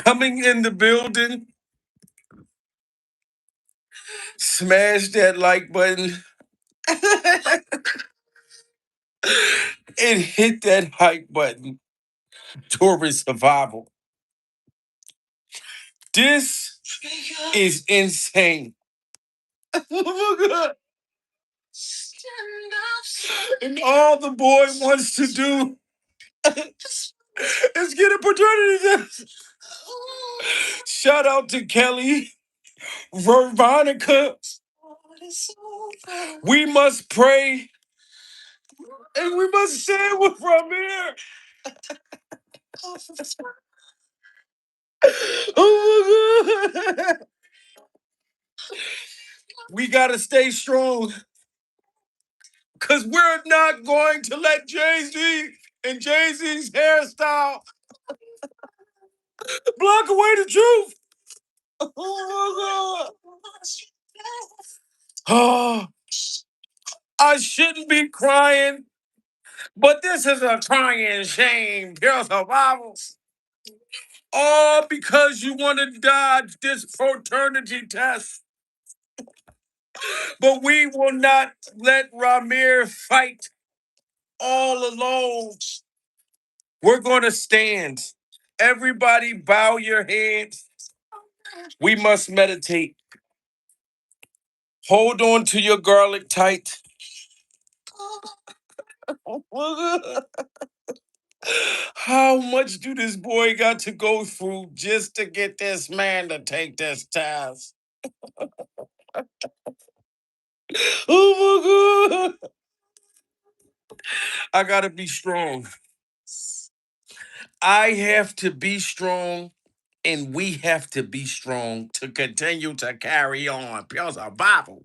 Coming in the building, smash that like button and hit that hype button towards survival. This is insane. Oh my God. And all the boy wants to do is get a paternity test. Shout out to Kelly, Veronica. We must pray and we must stand with Ramir. Oh my God. We gotta stay strong because we're not going to let Jay-Z and Jay-Z's hairstyle block away the truth. Oh my God. Oh, I shouldn't be crying, but this is a crying shame. Pure survival. All because you want to dodge this paternity test. But we will not let Ramir fight all alone. We're going to stand. Everybody bow your heads. We must meditate. Hold on to your garlic tight. How much do this boy got to go through just to get this man to take this test? Oh my God. I got to be strong. I have to be strong, and we have to be strong to continue to carry on. Pure survival.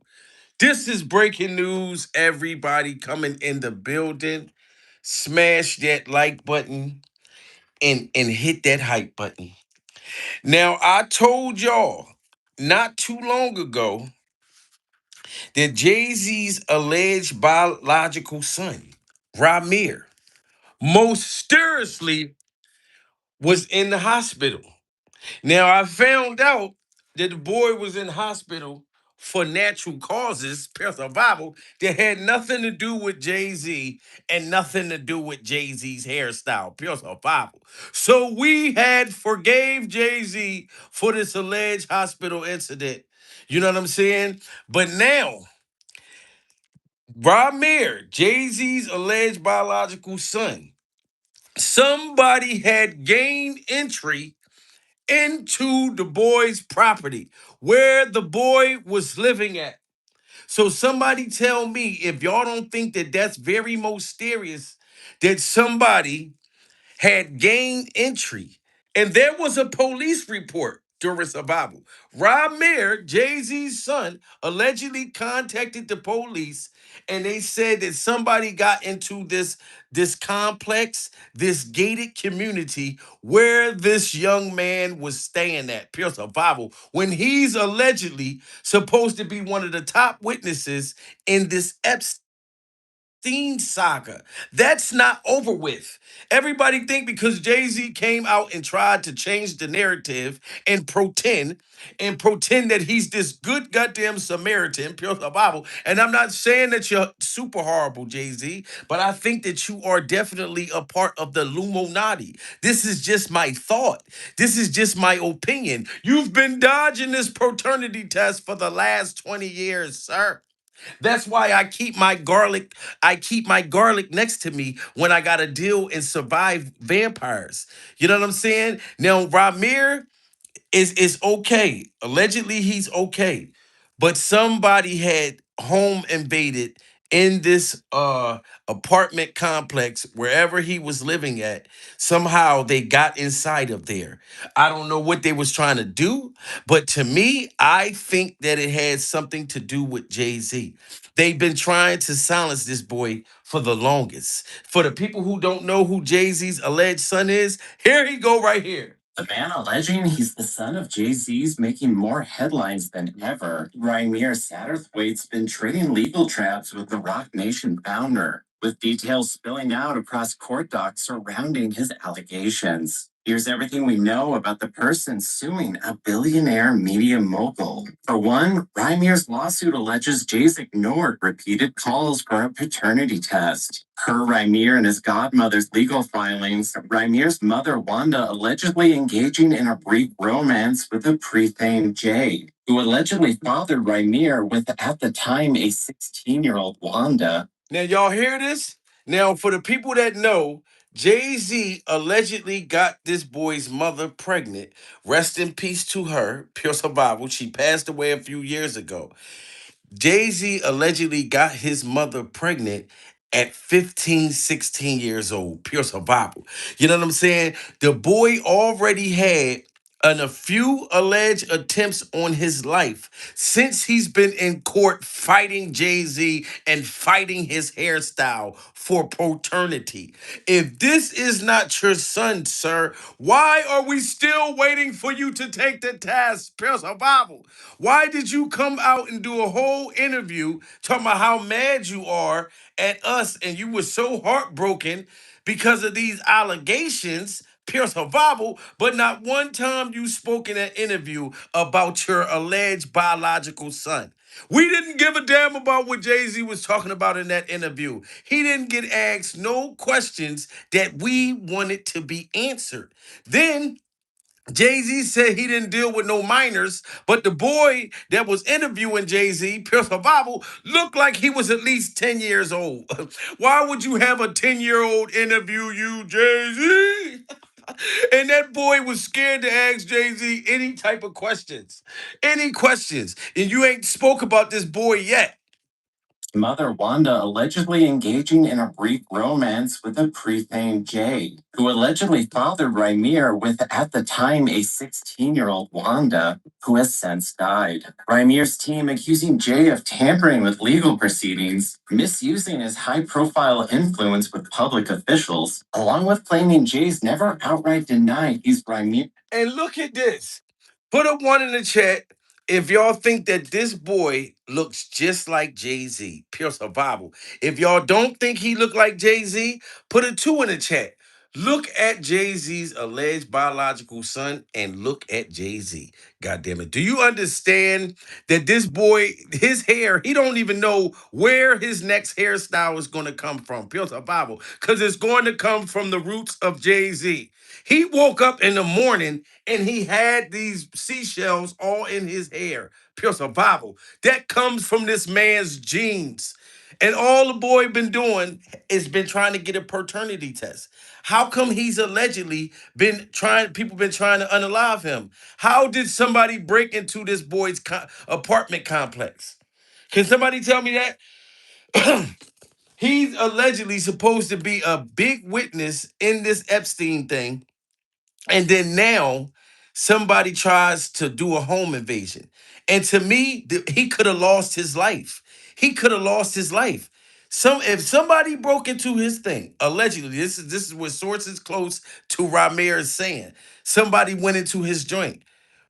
This is breaking news. Everybody coming in the building. Smash that like button and hit that hype button. Now, I told y'all not too long ago that Jay-Z's alleged biological son, Ramir, mysteriously was in the hospital. Now, I found out that the boy was in hospital for natural causes, pure survival, that had nothing to do with Jay-Z and nothing to do with Jay-Z's hairstyle, pure survival. So we had forgave Jay-Z for this alleged hospital incident. You know what I'm saying? But now, Ramir, Jay-Z's alleged biological son, somebody had gained entry into the boy's property where the boy was living at. So somebody tell me if y'all don't think that that's very mysterious that somebody had gained entry. And there was a police report during survival. Ramir, Jay-Z's son, allegedly contacted the police and they said that somebody got into this complex, this gated community where this young man was staying at, pure survival, when he's allegedly supposed to be one of the top witnesses in this Epstein saga. That's not over with. Everybody think because Jay-Z came out and tried to change the narrative and pretend that he's this good goddamn Samaritan, pure survival. And I'm not saying that you're super horrible, Jay-Z, but I think that you are definitely a part of the Illuminati. This is just my thought. This is just my opinion. You've been dodging this paternity test for the last 20 years, sir. That's why I keep my garlic next to me when I gotta deal and survive vampires. You know what I'm saying? Now, Ramir is okay. Allegedly, he's okay. But somebody had home invaded in this apartment complex wherever he was living at. Somehow they got inside of there. I don't know what they was trying to do, but to me, I think that it had something to do with Jay-Z. They've been trying to silence this boy for the longest. For the people who don't know who Jay-Z's alleged son is, here he go right here. The man alleging he's the son of Jay-Z's making more headlines than ever. Rymir Satterthwaite's been trading legal traps with the Rock Nation founder, with details spilling out across court docs surrounding his allegations. Here's everything we know about the person suing a billionaire media mogul. For one, Rymir's lawsuit alleges Jay's ignored repeated calls for a paternity test. Per Rymir and his godmother's legal filings, Rymir's mother Wanda allegedly engaging in a brief romance with a pre-fame Jay, who allegedly fathered Rymir with, at the time, a 16-year-old Wanda. Now, y'all hear this? Now, for the people that know, Jay-Z allegedly got this boy's mother pregnant. Rest in peace to her. Pure survival. She passed away a few years ago. Jay-Z allegedly got his mother pregnant at 15, 16 years old. Pure survival. You know what I'm saying? The boy already had a few alleged attempts on his life since he's been in court fighting Jay-Z and fighting his hairstyle for paternity. If this is not your son, sir, why are we still waiting for you to take the test? Pure survival. Why did you come out and do a whole interview talking about how mad you are at us and you were so heartbroken because of these allegations? Pure survival, but not one time you spoke in that interview about your alleged biological son. We didn't give a damn about what Jay-Z was talking about in that interview. He didn't get asked no questions that we wanted to be answered. Then Jay-Z said he didn't deal with no minors, but the boy that was interviewing Jay-Z, Pure Survival, looked like he was at least 10 years old. Why would you have a 10-year-old interview you, Jay-Z? And that boy was scared to ask Jay-Z any type of questions. Any questions. And you ain't spoke about this boy yet. Mother Wanda allegedly engaging in a brief romance with a pre-fame Jay, who allegedly fathered Rymir with, at the time, a 16-year-old Wanda, who has since died. Rymir's team accusing Jay of tampering with legal proceedings, misusing his high-profile influence with public officials, along with claiming Jay's never outright denied he's Rymir. And look at this. Put a one in the chat if y'all think that this boy looks just like Jay-Z. Pure survival. If y'all don't think he look like Jay-Z, put a two in the chat. Look at Jay-Z's alleged biological son and look at Jay-Z. God damn it. Do you understand that this boy, his hair, he don't even know where his next hairstyle is going to come from? Pure survival. Because it's going to come from the roots of Jay-Z. He woke up in the morning and he had these seashells all in his hair. Pure survival. That comes from this man's genes. And all the boy been doing is been trying to get a paternity test. How come he's allegedly been trying, people been trying to unalive him? How did somebody break into this boy's apartment complex? Can somebody tell me that? He's allegedly supposed to be a big witness in this Epstein thing, and then now somebody tries to do a home invasion. And to me, he could have lost his life. He could have lost his life. If somebody broke into his thing, allegedly, this is what sources close to Ramir is saying. Somebody went into his joint.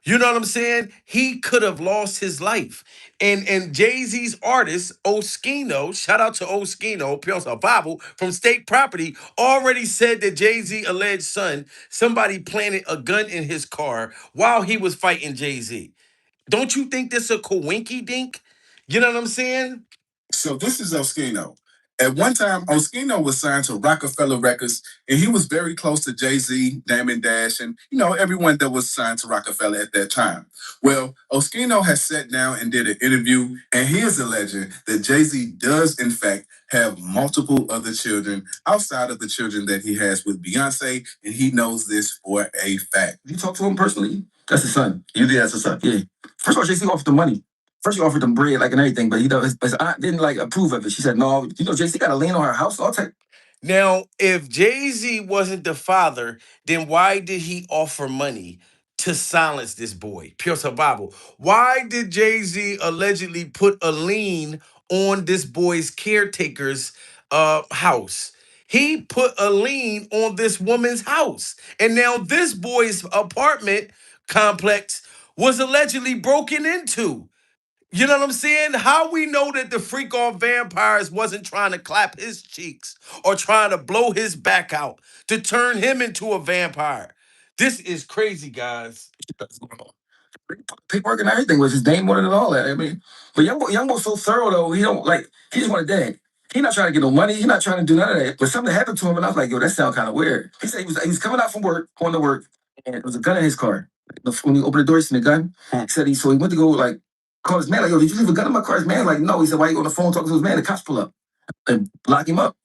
You know what I'm saying? He could have lost his life. And Jay-Z's artist, Oskino, shout out to Oskino, Pure Survival from State Property, already said that Jay-Z alleged son, somebody planted a gun in his car while he was fighting Jay-Z. Don't you think this a coinky dink? You know what I'm saying? So this is Oskino. At one time, Oskino was signed to Rockefeller Records, and he was very close to Jay-Z, Damon Dash, and everyone that was signed to Rockefeller at that time. Well, Oskino has sat down and did an interview, and he is alleging that Jay-Z does, in fact, have multiple other children outside of the children that he has with Beyonce, and he knows this for a fact. You talk to him personally? That's his son. You did, that's his son. Yeah. First of all, Jay-Z offered the money. First, he offered them bread, like, and everything, but his aunt didn't like approve of it. She said, "No, Jay-Z got to lean on her house all type." Now, if Jay-Z wasn't the father, then why did he offer money to silence this boy? Pure survival. Why did Jay-Z allegedly put a lien on this boy's caretaker's house? He put a lien on this woman's house. And now this boy's apartment complex was allegedly broken into. You know what I'm saying? How we know that the freak off vampires wasn't trying to clap his cheeks or trying to blow his back out to turn him into a vampire? This is crazy, guys. That's going on. Paperwork and everything was his name on it and all that. I mean, but young boy's so thorough though. He don't like. He just wanted dad. He not trying to get no money. He not trying to do none of that. But something happened to him, and I was like, yo, that sounds kind of weird. He said he was coming out from work, going to work, and there was a gun in his car. When he opened the door, he seen the gun. He said so he went to go like call his man like, yo, did you leave a gun in my car? His man like, no. He said, why you on the phone talking to his man? The cops pull up and lock him up.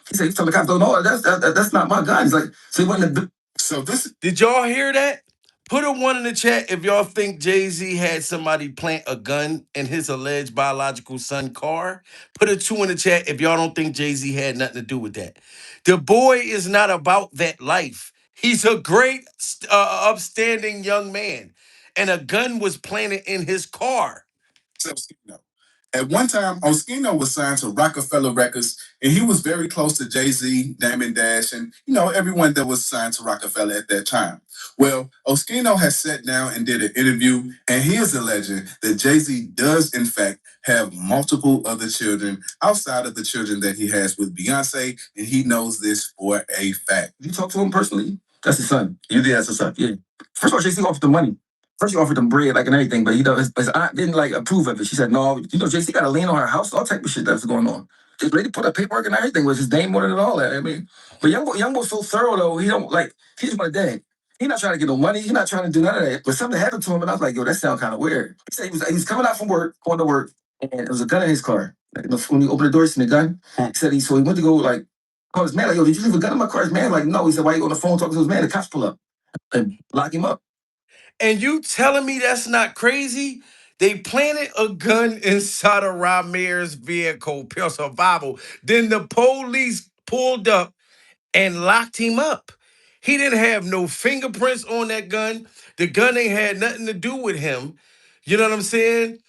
He said, he's telling the cops, no, that's not my gun. He's like, so he went to. So this Did y'all hear that? Put a 1 in the chat if y'all think Jay-Z had somebody plant a gun in his alleged biological son car. Put a 2 in the chat if y'all don't think Jay-Z had nothing to do with that. The boy is not about that life. He's a great, upstanding young man. And a gun was planted in his car. Oskino. At one time, Oskino was signed to Rockefeller Records, and he was very close to Jay-Z, Damon Dash, and everyone that was signed to Rockefeller at that time. Well, Oskino has sat down and did an interview, and he is alleging that Jay-Z does in fact have multiple other children outside of the children that he has with Beyonce, and he knows this for a fact. You talk to him personally? That's his son. You did, that's his son. Yeah. First of all, Jay-Z offered the money. First, he offered them bread, like and everything, but his aunt didn't like approve of it. She said, "No, Jay-Z got a lien on her house, all type of shit that's going on." This lady put up paperwork and everything with his name on it and all that. I mean, but young boy's so thorough though. He don't like. He just wanted dad. He not trying to get no money. He not trying to do none of that. But something happened to him, and I was like, yo, that sounds kind of weird. He said he was coming out from work, going to work, and there was a gun in his car. Like, when he opened the door, he seen the gun. He said so he went to go like call his man like, yo, did you leave a gun in my car? His man like, no. He said, why you on the phone talking to his man? The cops pull up and lock him up. And you telling me that's not crazy? They planted a gun inside of Ramir's vehicle, pure survival. Then the police pulled up and locked him up. He didn't have no fingerprints on that gun. The gun ain't had nothing to do with him. You know what I'm saying?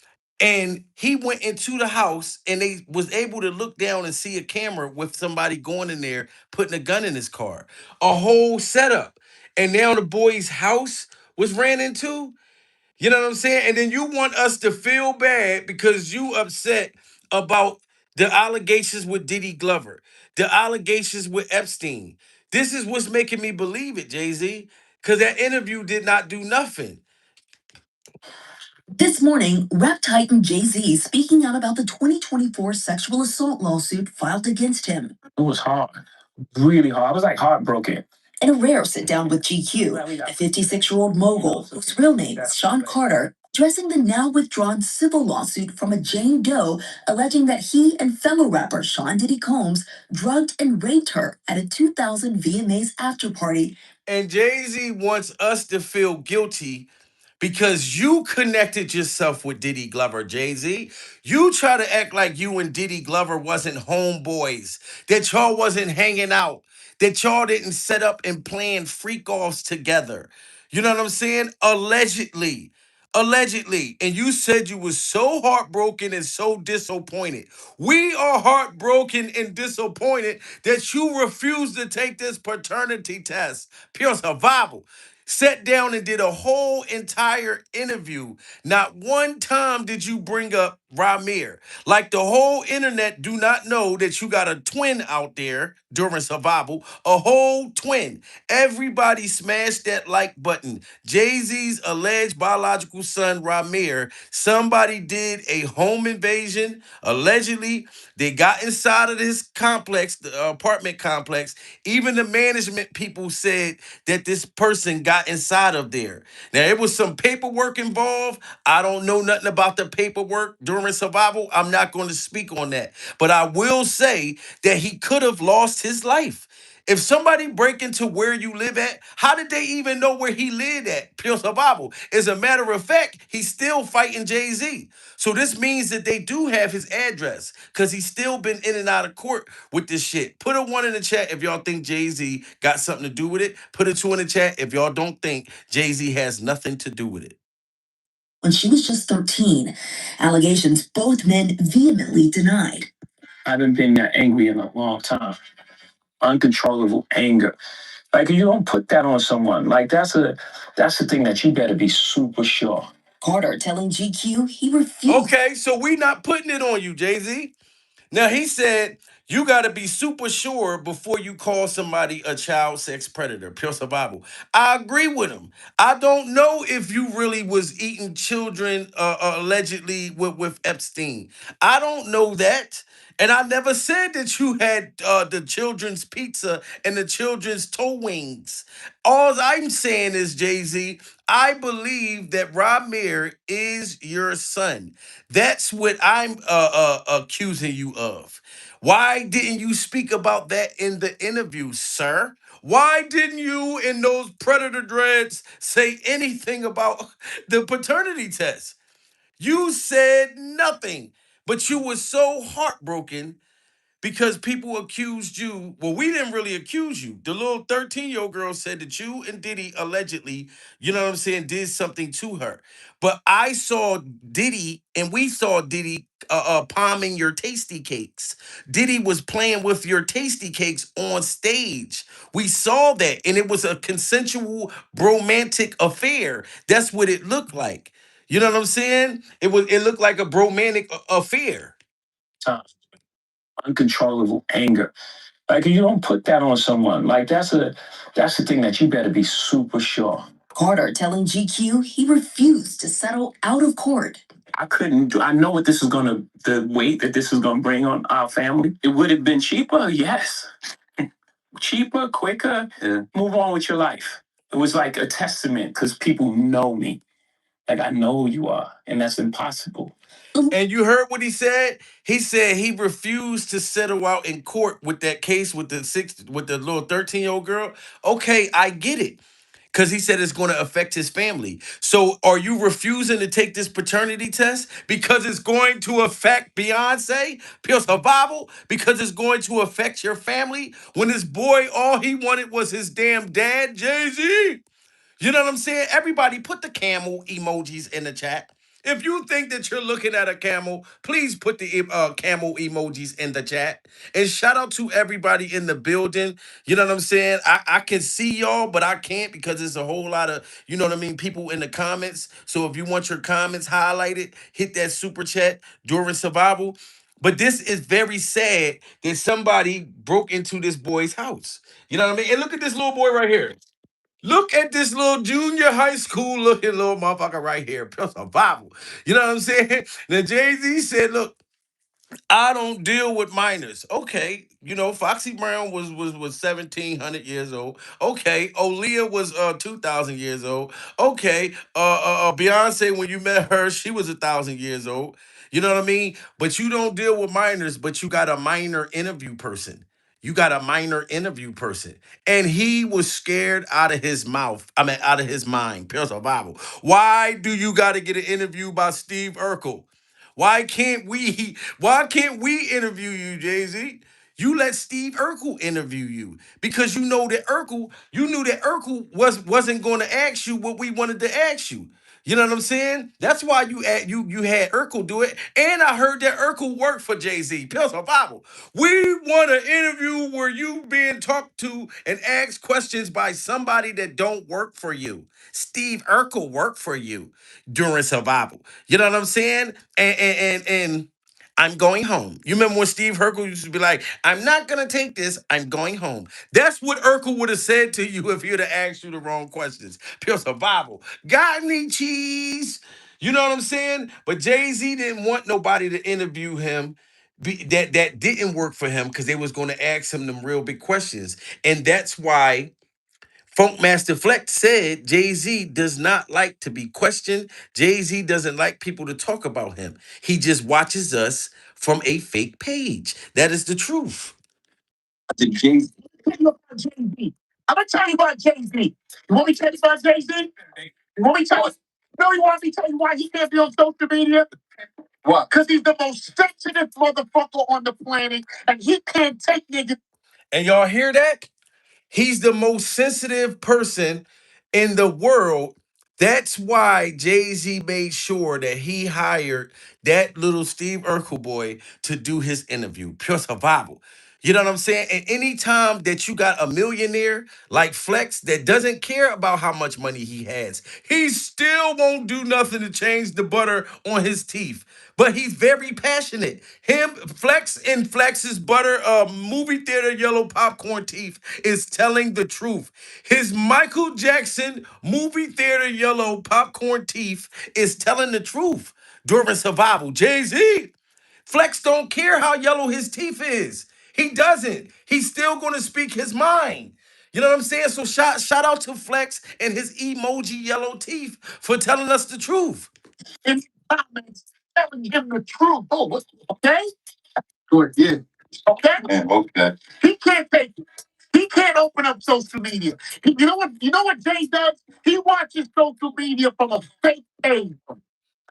And he went into the house and they was able to look down and see a camera with somebody going in there putting a gun in his car. A whole setup. And now the boy's house was ran into. You know what I'm saying? And then you want us to feel bad because you upset about the allegations with Diddy Glover, the allegations with Epstein. This is what's making me believe it, Jay-Z, because that interview did not do nothing. This morning, rap titan Jay-Z speaking out about the 2024 sexual assault lawsuit filed against him. It was hard, really hard. I was like heartbroken. In a rare sit down with GQ, a 56-year-old mogul, whose real name is Sean Carter, addressing the now withdrawn civil lawsuit from a Jane Doe alleging that he and fellow rapper Sean Diddy Combs drugged and raped her at a 2000 VMAs after party. And Jay-Z wants us to feel guilty because you connected yourself with Diddy Glover, Jay-Z. You try to act like you and Diddy Glover wasn't homeboys, that y'all wasn't hanging out, that y'all didn't set up and plan freak-offs together. You know what I'm saying? Allegedly. Allegedly. And you said you was so heartbroken and so disappointed. We are heartbroken and disappointed that you refused to take this paternity test. Pure survival. Sat down and did a whole entire interview. Not one time did you bring up Ramir. Like the whole internet do not know that you got a twin out there during survival. A whole twin. Everybody smash that like button. Jay-Z's alleged biological son, Ramir, somebody did a home invasion. Allegedly, they got inside of this complex, the apartment complex. Even the management people said that this person got inside of there. Now, it was some paperwork involved. I don't know nothing about the paperwork during survival. I'm not going to speak on that. But I will say that he could have lost his life. If somebody break into where you live at, how did they even know where he lived at? Pure survival. As a matter of fact, he's still fighting Jay-Z. So this means that they do have his address because he's still been in and out of court with this shit. Put a 1 in the chat if y'all think Jay-Z got something to do with it. Put a 2 in the chat if y'all don't think Jay-Z has nothing to do with it. When she was just 13, allegations both men vehemently denied. I haven't been that angry in a long time. Uncontrollable anger. Like you don't put that on someone. Like that's the thing that you better be super sure. Carter telling GQ he refused. Okay, so we not putting it on you, Jay-Z. Now he said You got to be super sure before you call somebody a child sex predator. Pure survival. I agree with him. I don't know if you really was eating children allegedly with Epstein. I don't know that. And I never said that you had the children's pizza and the children's toe wings. All I'm saying is, Jay-Z, I believe that Ramir is your son. That's what I'm accusing you of. Why didn't you speak about that in the interview, sir? Why didn't you, in those predator dreads, say anything about the paternity test? You said nothing, but you were so heartbroken because people accused you. Well, we didn't really accuse you. The little 13-year-old girl said that you and Diddy allegedly, you know what I'm saying, did something to her. But I saw Diddy and we saw Diddy palming your tasty cakes. Diddy was playing with your tasty cakes on stage. We saw that, and it was a consensual, romantic affair. That's what it looked like. You know what I'm saying? It looked like a bromantic affair. Time. Uncontrollable anger. Like you don't put that on someone. Like that's the thing that you better be super sure. Carter telling GQ he refused to settle out of court. I couldn't do. I know what this is gonna. The weight that this is gonna bring on our family. It would have been cheaper, yes. Cheaper, quicker. Yeah. Move on with your life. It was like a testament because people know me. Like I know who you are, and that's impossible. And you heard what he said? He said he refused to settle out in court with that case with the little 13-year-old girl. Okay, I get it. Because he said it's going to affect his family. So are you refusing to take this paternity test because it's going to affect Beyonce, Pure Survival? Because it's going to affect your family? When this boy, all he wanted was his damn dad, Jay-Z. You know what I'm saying? Everybody put the camel emojis in the chat. If you think that you're looking at a camel, please put the camel emojis in the chat. And shout out to everybody in the building. You know what I'm saying? I can see y'all, but I can't because there's a whole lot of, you know what I mean, people in the comments. So if you want your comments highlighted, hit that super chat during survival. But this is very sad that somebody broke into this boy's house. You know what I mean? And look at this little boy right here. Look at this little junior high school looking little motherfucker right here. Pure survival. You know what I'm saying? Now Jay-Z said, look, I don't deal with minors. Okay, you know, Foxy Brown was 1,700 years old. Okay, Aaliyah was 2,000 years old. Okay, Beyonce, when you met her, she was 1,000 years old. You know what I mean? But you don't deal with minors, but you got a minor interview person. You got a minor interview person. And he was scared out of his mouth. I mean, out of his mind. Pure survival. Why do you got to get an interview by Steve Urkel? Why can't we interview you, Jay-Z? You let Steve Urkel interview you because you know that you knew that Urkel wasn't going to ask you what we wanted to ask you. You know what I'm saying? That's why you had Urkel do it. And I heard that Urkel worked for Jay-Z. Pills or Bible. We want an interview where you being talked to and asked questions by somebody that don't work for you. Steve Urkel worked for you during survival. You know what I'm saying? And I'm going home. You remember when Steve Urkel used to be like, I'm not gonna take this, I'm going home. That's what Urkel would have said to you if he'd have asked you the wrong questions. Pure survival. Got any cheese? You know what I'm saying? But Jay-Z didn't want nobody to interview him that didn't work for him because they was going to ask him them real big questions. And that's why Funkmaster Flex said Jay-Z does not like to be questioned. Jay-Z doesn't like people to talk about him. He just watches us from a fake page. That is the truth. The Jay-Z. Jay-Z. I'm gonna tell you about Jay-Z. You want me to tell you about Jay-Z? You want me to tell you? No, you want me to tell you why he can't be on social media? What? Because he's the most sensitive motherfucker on the planet, and he can't take niggas. And y'all hear that? He's the most sensitive person in the world. That's why Jay-Z made sure that he hired that little Steve Urkel boy to do his interview. Pure survival. You know what I'm saying? And anytime that you got a millionaire like Flex that doesn't care about how much money he has, he still won't do nothing to change the butter on his teeth. But he's very passionate. Him, Flex and Flex's butter, movie theater yellow popcorn teeth is telling the truth. His Michael Jackson movie theater yellow popcorn teeth is telling the truth during survival. Jay-Z. Flex don't care how yellow his teeth is. He doesn't. He's still going to speak his mind. You know what I'm saying? So shout out to Flex and his emoji yellow teeth for telling us the truth. In comments telling him the truth. Oh, okay? Good, yeah. Okay? Yeah, okay. He can't take it. He can't open up social media. You know what? You know what Jay does? He watches social media from a fake page.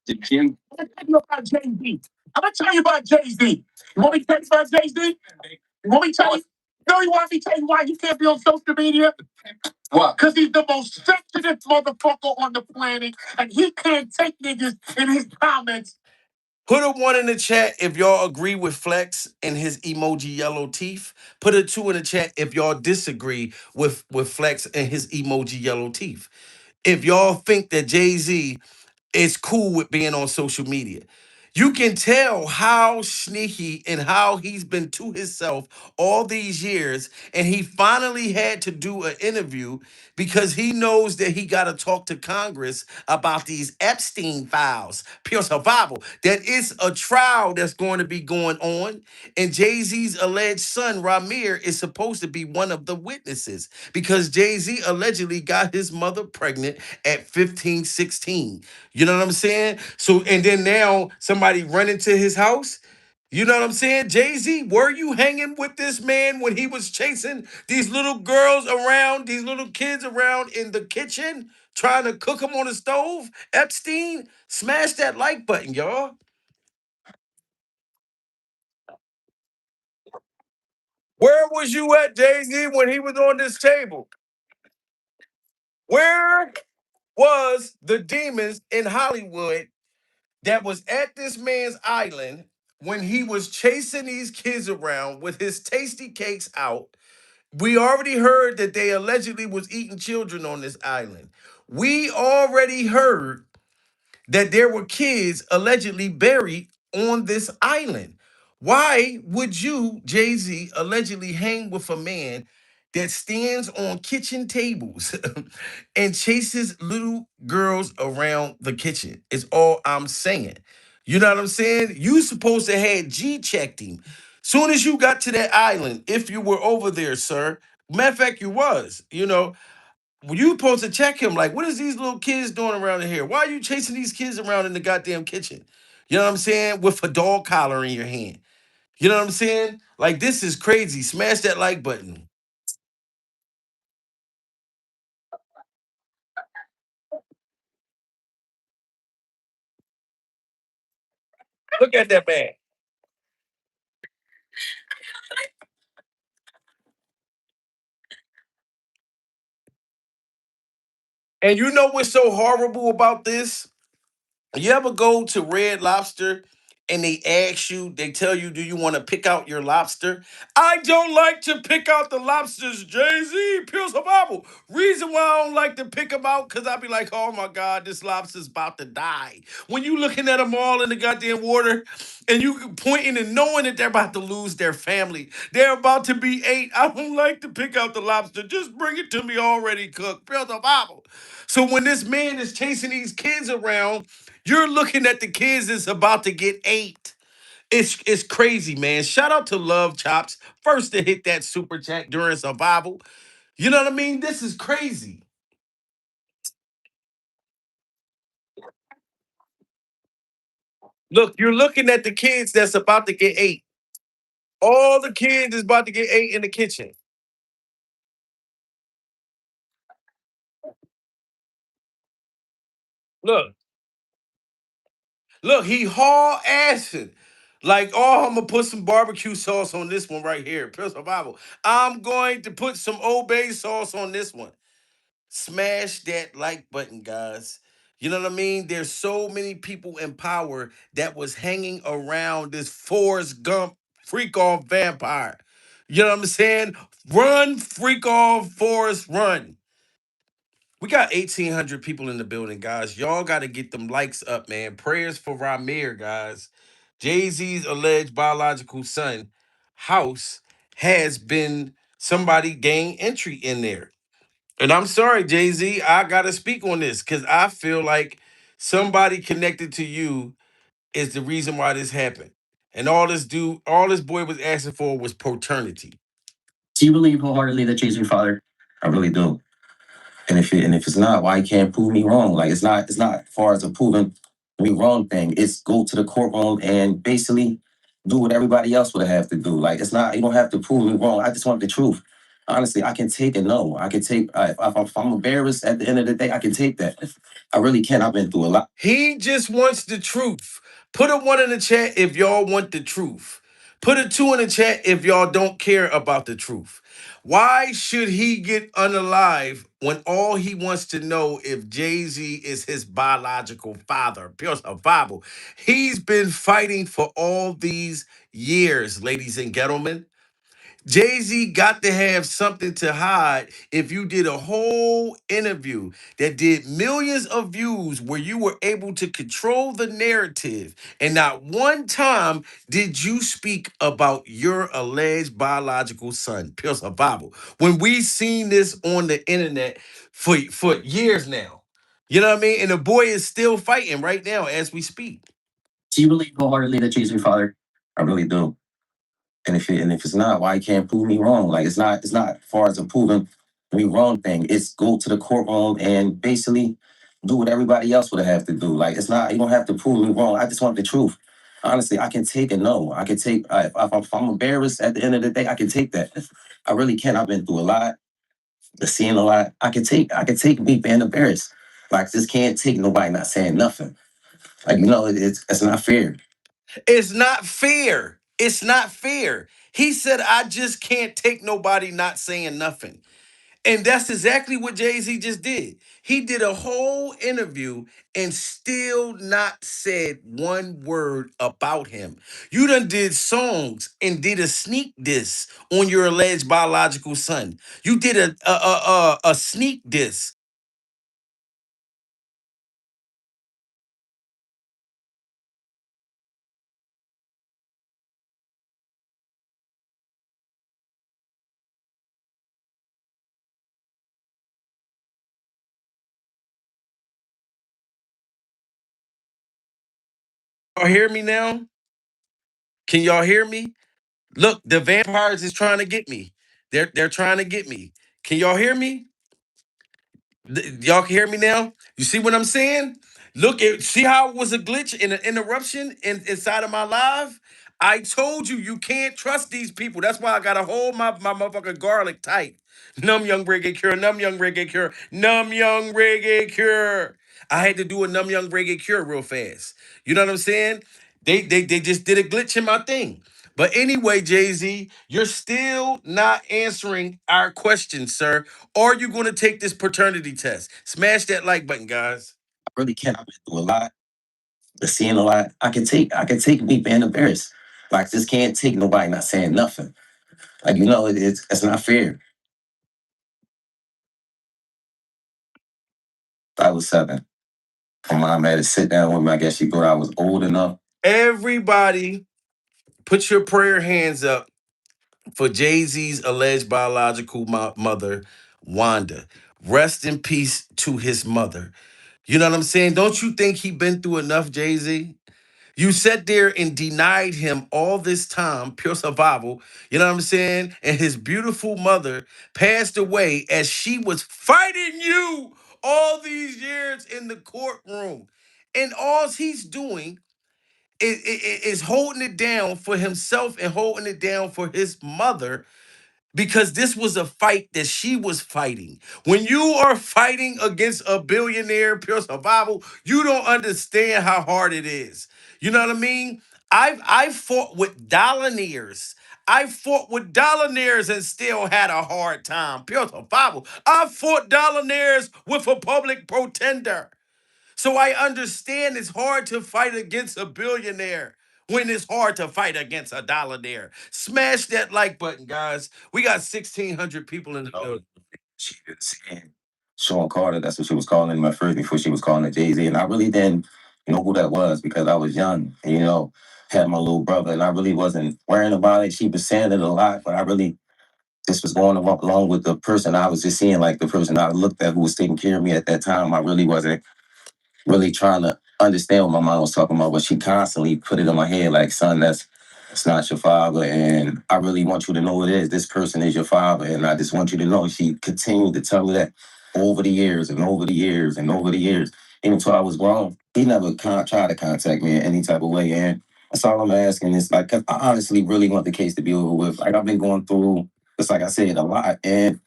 I'm gonna tell you about Jay Z. I'm gonna tell you about Jay Z. You want me to tell you about Jay Z? You want me to tell you? No, you want me to tell you why he can't be on social media? What? Because he's the most sensitive motherfucker on the planet, and he can't take niggas in his comments. Put a one in the chat if y'all agree with Flex and his emoji yellow teeth. Put a two in the chat if y'all disagree with Flex and his emoji yellow teeth. If y'all think that Jay-Z is cool with being on social media. You can tell how sneaky and how he's been to himself all these years. And he finally had to do an interview because he knows that he got to talk to Congress about these Epstein files. Pure survival. That is a trial that's going to be going on. And Jay-Z's alleged son, Ramir, is supposed to be one of the witnesses because Jay-Z allegedly got his mother pregnant at 15, 16. You know what I'm saying? So, and then now somebody run into his house. You know what I'm saying? Jay-Z, were you hanging with this man when he was chasing these little girls around, these little kids around in the kitchen, trying to cook them on the stove? Epstein, smash that like button, y'all. Where was you at, Jay-Z, when he was on this table? Where was the demons in Hollywood that was at this man's island when he was chasing these kids around with his tasty cakes out? We already heard that they allegedly was eating children on this island. We already heard that there were kids allegedly buried on this island. Why would you, Jay Z, allegedly hang with a man that stands on kitchen tables and chases little girls around the kitchen? Is all I'm saying. You know what I'm saying? You supposed to have G checked him. Soon as you got to that island, if you were over there, sir. Matter of fact, you was. You know, well, you supposed to check him. Like, what is these little kids doing around in here? Why are you chasing these kids around in the goddamn kitchen? You know what I'm saying? With a dog collar in your hand. You know what I'm saying? Like, this is crazy. Smash that like button. Look at that man. And you know what's so horrible about this? You ever go to Red Lobster and they ask you, they tell you, do you want to pick out your lobster? I don't like to pick out the lobsters, Jay-Z, pure survival. Reason why I don't like to pick them out, because I be like, oh my God, this lobster's about to die. When you looking at them all in the goddamn water and you pointing and knowing that they're about to lose their family, they're about to be ate. I don't like to pick out the lobster. Just bring it to me already cooked, pure survival. So when this man is chasing these kids around, you're looking at the kids that's about to get ate. It's crazy, man. Shout out to Love Chops, first to hit that super chat during survival. You know what I mean? This is crazy. Look, you're looking at the kids that's about to get ate. All the kids is about to get ate in the kitchen. Look, look, he haul assing. Like, oh, I'm gonna put some barbecue sauce on this one right here. Pure survival. I'm going to put some Old Bay sauce on this one. Smash that like button, guys. You know what I mean? There's so many people in power that was hanging around this Forrest Gump freak off vampire. You know what I'm saying? Run, freak off, Forrest, run. We got 1,800 people in the building, guys. Y'all got to get them likes up, man. Prayers for Ramir, guys. Jay-Z's alleged biological son, house, has been somebody gain entry in there. And I'm sorry, Jay-Z, I got to speak on this because I feel like somebody connected to you is the reason why this happened. And all this boy was asking for was paternity. Do you believe wholeheartedly that Jay's your father? I really do. And if it's not, why you can't prove me wrong? Like it's not as far as a proving me wrong thing. It's go to the courtroom and basically do what everybody else would have to do. Like it's not, you don't have to prove me wrong. I just want the truth. Honestly, I can take a no. I can take if I'm embarrassed at the end of the day, I can take that. I really can. I've been through a lot. He just wants the truth. Put a one in the chat if y'all want the truth. Put a two in the chat if y'all don't care about the truth. Why should he get unalive when all he wants to know if Jay-Z is his biological father? Pure survival. He's been fighting for all these years, ladies and gentlemen. Jay-Z got to have something to hide if you did a whole interview that did millions of views where you were able to control the narrative and not one time did you speak about your alleged biological son, pure survival. When we seen this on the internet for years now. You know what I mean? And the boy is still fighting right now as we speak. Do you believe wholeheartedly that Jay's your father? I really do. And if it's not, why you can't prove me wrong? Like it's not as far as a proving me wrong thing. It's go to the courtroom and basically do what everybody else would have to do. Like it's not, you don't have to prove me wrong. I just want the truth. Honestly, I can take a no. I can take if I'm embarrassed at the end of the day, I can take that. I really can. I've been through a lot, seeing a lot. I can take me being embarrassed. Like just can't take nobody not saying nothing. Like it's not fair. It's not fair. It's not fair. He said, I just can't take nobody not saying nothing. And that's exactly what Jay-Z just did. He did a whole interview and still not said one word about him. You done did songs and did a sneak diss on your alleged biological son. You did a sneak diss. Y'all hear me now? Can y'all hear me? Look, the vampires is trying to get me. They're trying to get me. Can y'all hear me? Y'all can hear me now? You see what I'm saying? Look at see how it was a glitch and an interruption inside of my live? I told you you can't trust these people. That's why I gotta hold my motherfucking garlic tight. Numb young reggae cure, numb young reggae cure, numb young reggae cure. I had to do a numb young reggae cure real fast. You know what I'm saying? They just did a glitch in my thing. But anyway, Jay-Z, you're still not answering our question, sir. Are you going to take this paternity test? Smash that like button, guys. I really can. I've been through a lot, seeing a lot. I can take me being embarrassed. Like just can't take nobody not saying nothing. Like it's not fair. I was 7. My mom had to sit down with me. I guess she thought I was old enough. Everybody, put your prayer hands up for Jay-Z's alleged biological mother, Wanda. Rest in peace to his mother. You know what I'm saying? Don't you think he been through enough, Jay-Z? You sat there and denied him all this time, pure survival. You know what I'm saying? And his beautiful mother passed away as she was fighting you all these years in the courtroom. And all he's doing is holding it down for himself and holding it down for his mother because this was a fight that she was fighting. When you are fighting against a billionaire, pure survival, you don't understand how hard it is. You know what I mean? I've fought with dollarnaires. I fought with dollarnaires and still had a hard time. Pure survival. I fought dollarnaires with a public pretender. So I understand it's hard to fight against a billionaire. when it's hard to fight against a dollar there. Smash that like button, guys. We got 1,600 people in the building. She been saying Sean Carter, that's what she was calling him at first before she was calling it Jay-Z. And I really didn't know who that was because I was young and, had my little brother and I really wasn't worrying about it. She was saying it a lot, but I really just was going along with the person I was just seeing, like the person I looked at who was taking care of me at that time. I really wasn't really trying to understand what my mom was talking about, but she constantly put it in my head like, son, that's not your father. And I really want you to know it is. This person is your father. And I just want you to know. She continued to tell me that over the years and over the years and over the years. Even until I was grown, he never tried to contact me in any type of way. And that's all I'm asking is like, 'cause I honestly really want the case to be over with. Like I've been going through, just like I said, a lot. And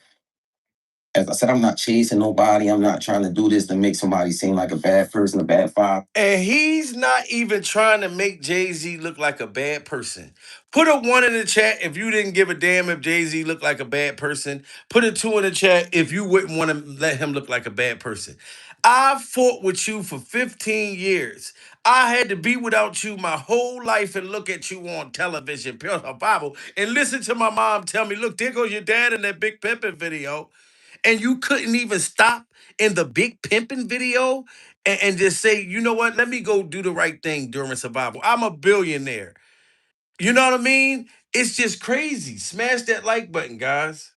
as I said, I'm not chasing nobody. I'm not trying to do this to make somebody seem like a bad person, a bad father. And he's not even trying to make Jay-Z look like a bad person. Put a 1 in the chat if you didn't give a damn if Jay-Z looked like a bad person. Put a 2 in the chat if you wouldn't want to let him look like a bad person. I fought with you for 15 years. I had to be without you my whole life and look at you on television, pure Bible, and listen to my mom tell me, look, there goes your dad in that Big Pimpin' video. And you couldn't even stop in the Big Pimpin' video and just say, you know what, let me go do the right thing during survival. I'm a billionaire. You know what I mean? It's just crazy. Smash that like button, guys.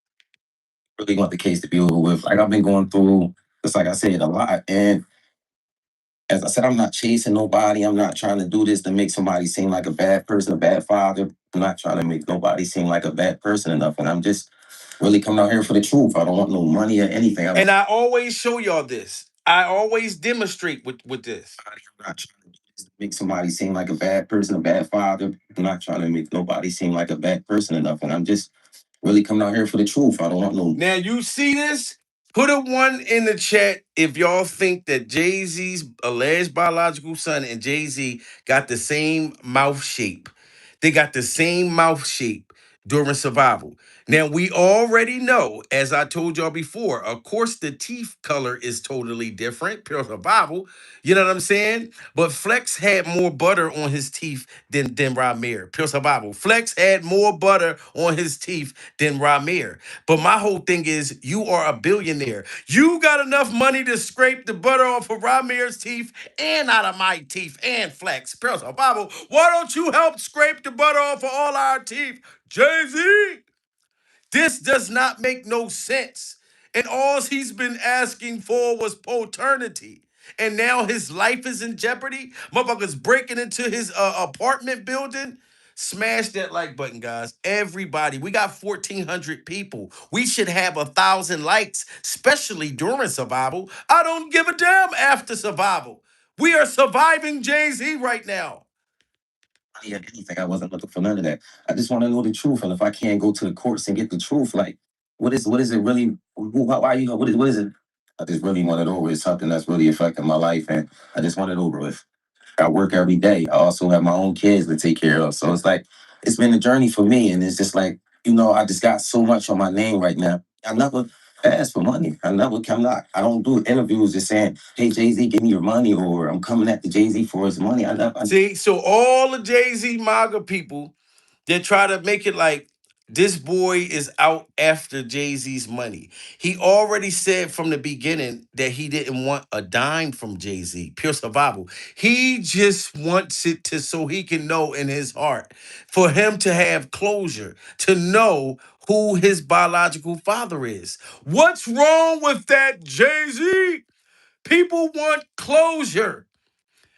Really want the case to be over with. Like I've been going through, just like I said, a lot. And as I said, I'm not chasing nobody. I'm not trying to do this to make somebody seem like a bad person, a bad father. I'm not trying to make nobody seem like a bad person enough. And I'm just really coming out here for the truth. I don't want no money or anything. And I always show y'all this. I always demonstrate with this. I'm not trying to do this to make somebody seem like a bad person, a bad father. I'm not trying to make nobody seem like a bad person enough. And I'm just really coming out here for the truth. I don't want no. Now you see this? Put a 1 in the chat if y'all think that Jay-Z's alleged biological son and Jay-Z got the same mouth shape. They got the same mouth shape during survival. Now we already know, as I told y'all before, of course the teeth color is totally different, pure survival. You know what I'm saying? But Flex had more butter on his teeth than Ramir. Pure survival. Flex had more butter on his teeth than Ramir. But my whole thing is, you are a billionaire. You got enough money to scrape the butter off of Ramir's teeth and out of my teeth and Flex. Pure survival. Why don't you help scrape the butter off of all our teeth, Jay-Z? This does not make no sense. And all he's been asking for was paternity. And now his life is in jeopardy. Motherfuckers breaking into his apartment building. Smash that like button, guys. Everybody, we got 1,400 people. We should have 1,000 likes, especially during survival. I don't give a damn after survival. We are surviving Jay-Z right now. Money or anything. I wasn't looking for none of that. I just want to know the truth. And if I can't go to the courts and get the truth, like, what is it really? Why what is it? I just really want it over. It's something that's really affecting my life, and I just want it over with. I work every day. I also have my own kids to take care of. So it's like, it's been a journey for me. And it's just like, I just got so much on my name right now. I never asked for money. I don't do interviews just saying, hey, Jay-Z, give me your money, or I'm coming at the Jay-Z for his money. See, so all the Jay-Z MAGA people, they try to make it like this boy is out after Jay-Z's money. He already said from the beginning that he didn't want a dime from Jay-Z. Pure survival. He just wants it to so he can know in his heart, for him to have closure, to know who his biological father is. What's wrong with that, Jay-Z? People want closure.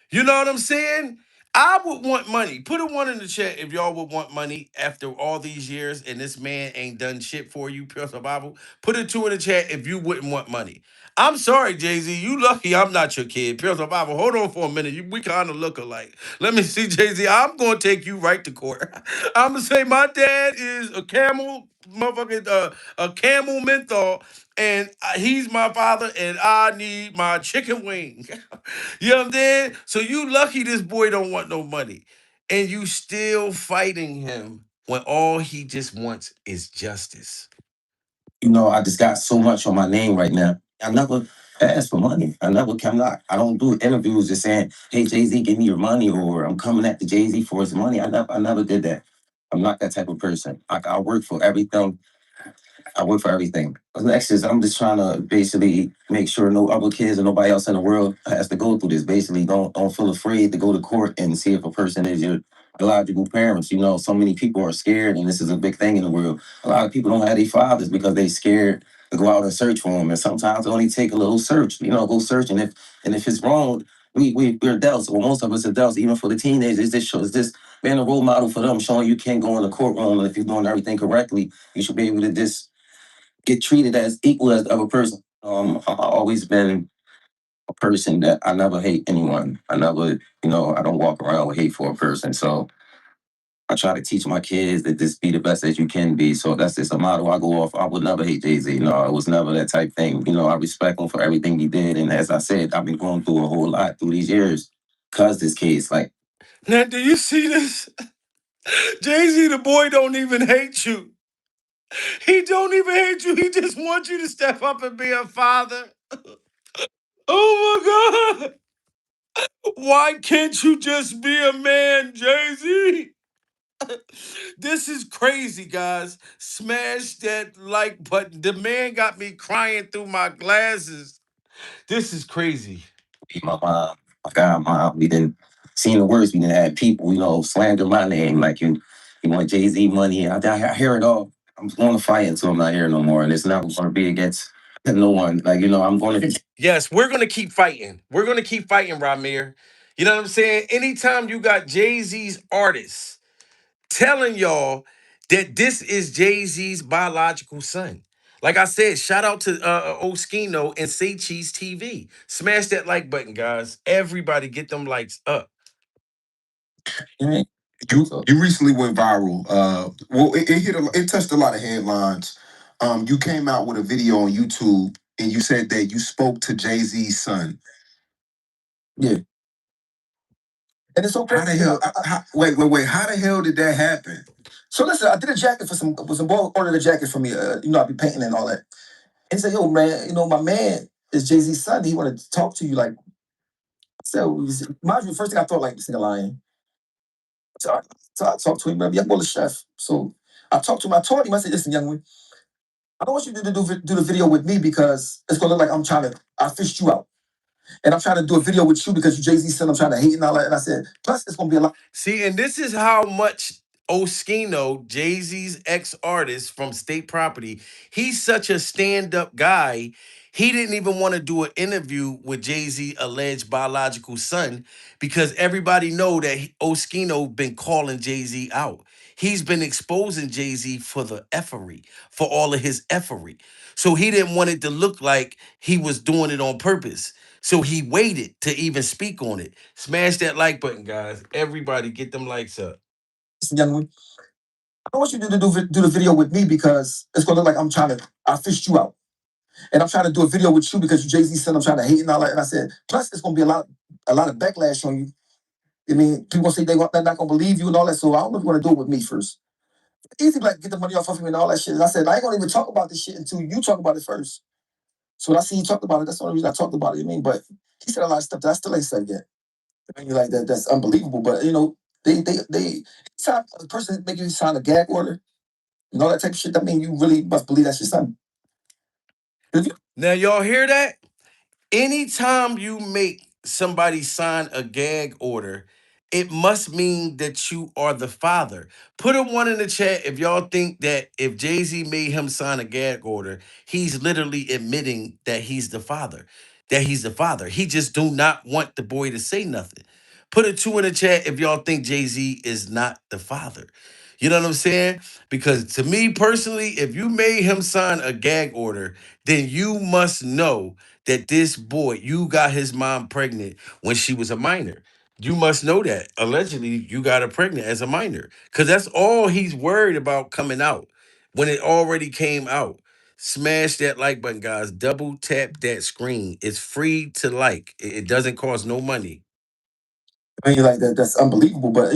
You know what I'm saying? I would want money. Put a 1 in the chat if y'all would want money after all these years and this man ain't done shit for you, pure survival. Put a 2 in the chat if you wouldn't want money. I'm sorry, Jay-Z. You lucky I'm not your kid. Pure survival. Hold on for a minute. We kind of look alike. Let me see, Jay-Z. I'm going to take you right to court. I'm going to say my dad is a camel, motherfucking, a camel menthol, and he's my father, and I need my chicken wing. You know what I'm saying? So you lucky this boy don't want no money. And you still fighting him when all he just wants is justice. I just got so much on my name right now. I never ask for money. I never come not. I don't do interviews just saying, "Hey, Jay-Z, give me your money," or "I'm coming after Jay-Z for his money." I never did that. I'm not that type of person. I work for everything. I work for everything. Next is I'm just trying to basically make sure no other kids or nobody else in the world has to go through this. Basically, don't feel afraid to go to court and see if a person is your biological parents. You know, so many people are scared, and this is a big thing in the world. A lot of people don't have their fathers because they scared to go out and search for them. And sometimes it only take a little search. You know, go search, and if it's wrong, we're adults. Well, most of us adults, even for the teenagers, this being a role model for them, showing you can't go in the courtroom and if you're doing everything correctly, you should be able to just get treated as equal as the other person. I've always been a person that I never hate anyone. I never, I don't walk around with hate for a person. So I try to teach my kids that just be the best that you can be. So that's just a motto I go off. I would never hate Jay-Z. No, it was never that type thing. I respect him for everything he did. And as I said, I've been going through a whole lot through these years because this case, like, Now, do you see this? Jay-Z, the boy, don't even hate you. He don't even hate you. He just wants you to step up and be a father. Oh my God. Why can't you just be a man, Jay-Z? This is crazy, guys. Smash that like button. The man got me crying through my glasses. This is crazy. my mom, my godmom, we didn't seen the worst. We didn't have people, slander my name like you want Jay-Z money. I hear it all. I'm going to fight until I'm not here no more, and it's not going to be against no one. Like I'm going to. Yes, we're gonna keep fighting. We're gonna keep fighting, Ramir. You know what I'm saying? Anytime you got Jay-Z's artists telling y'all that this is Jay-Z's biological son. Like I said, shout out to Oskino and Say Cheese TV. Smash that like button, guys. Everybody get them likes up. Yeah. You recently went viral. Well, it touched a lot of headlines. You came out with a video on YouTube and you said that you spoke to Jay-Z's son. Yeah. And it's okay. How the hell? Wait. How the hell did that happen? So listen, I did a jacket for some boy ordered a jacket for me. I be painting and all that. And he said, "Yo, man, my man is Jay-Z's son. He wanted to talk to you." Like, so mind you, the first thing I thought like this nigga lying. So I talked to him, man. Young boy, the chef. So I talked to him. I told him, I said, "Listen, young man, I don't want you to do the video with me because it's gonna look like I fished you out. And I'm trying to do a video with you because you Jay-Z son, I'm trying to hate and all that." And I said, plus it's gonna be a lot. See, and this is how much Oskino, Jay-Z's ex-artist from State Property, he's such a stand-up guy. He didn't even want to do an interview with Jay-Z alleged biological son because everybody know that Oskino been calling Jay-Z out. He's been exposing Jay-Z for the effery, for all of his effery. So he didn't want it to look like he was doing it on purpose. So he waited to even speak on it. Smash that like button, guys. Everybody get them likes up. Listen, young man, I don't want you to do the video with me because it's gonna look like I fished you out. And I'm trying to do a video with you because you Jay-Z son, I'm trying to hate and all that. And I said, plus it's gonna be a lot of backlash on you. I mean, people gonna say they're not gonna believe you and all that. So I don't know if you want to do it with me first. Easy, like get the money off of me and all that shit. And I said, I ain't gonna even talk about this shit until you talk about it first. So when I see you talked about it, that's the only reason I talked about it. I mean, but he said a lot of stuff that I still ain't said yet. I mean, like that's unbelievable. But they sign a person make you sign a gag order and all that type of shit. I mean, you really must believe that's your son. Now, y'all hear that? Anytime you make somebody sign a gag order, it must mean that you are the father. Put a one in the chat if y'all think that if Jay-Z made him sign a gag order, he's literally admitting that he's the father. That he's the father. He just do not want the boy to say nothing. Put a two in the chat if y'all think Jay-Z is not the father. You know what I'm saying? Because to me personally, if you made him sign a gag order, then you must know that this boy, you got his mom pregnant when she was a minor. You must know that. Allegedly, you got her pregnant as a minor. Because that's all he's worried about coming out when it already came out. Smash that like button, guys. Double tap that screen. It's free to like. It doesn't cost no money. I mean, like that's unbelievable. But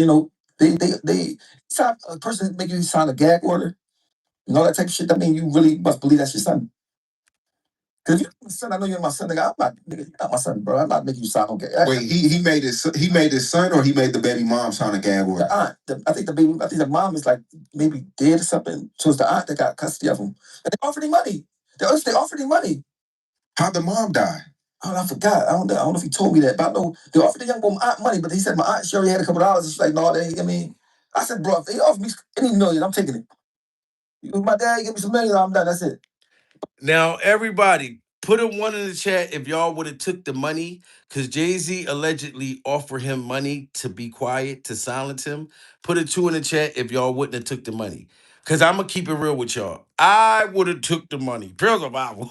they sign a person make you sign a gag order and all that type of shit. I mean, you really must believe that's your son. Cause if you're my son, I know you're my son. Nigga, I'm not, nigga, you're not my son, bro. I'm not making you sign no gag. Wait, he made his son, or he made the baby mom sign a gag order? The aunt, I think the mom is like maybe dead or something. So it's the aunt that got custody of him. And they offered him money. They offered him money. How'd the mom die? Oh, I forgot. I don't know if he told me that, but I know they offered the young woman aunt money, but he said my aunt, she already had a couple dollars. She's like, no, I mean, I said, bro, if they offer me any million, I'm taking it. If my dad give me some million, I'm done. That's it. Now, everybody, put a one in the chat if y'all would have took the money, because Jay-Z allegedly offered him money to be quiet, to silence him. Put a two in the chat if y'all wouldn't have took the money. Because I'm going to keep it real with y'all. I would have took the money. Pure survival.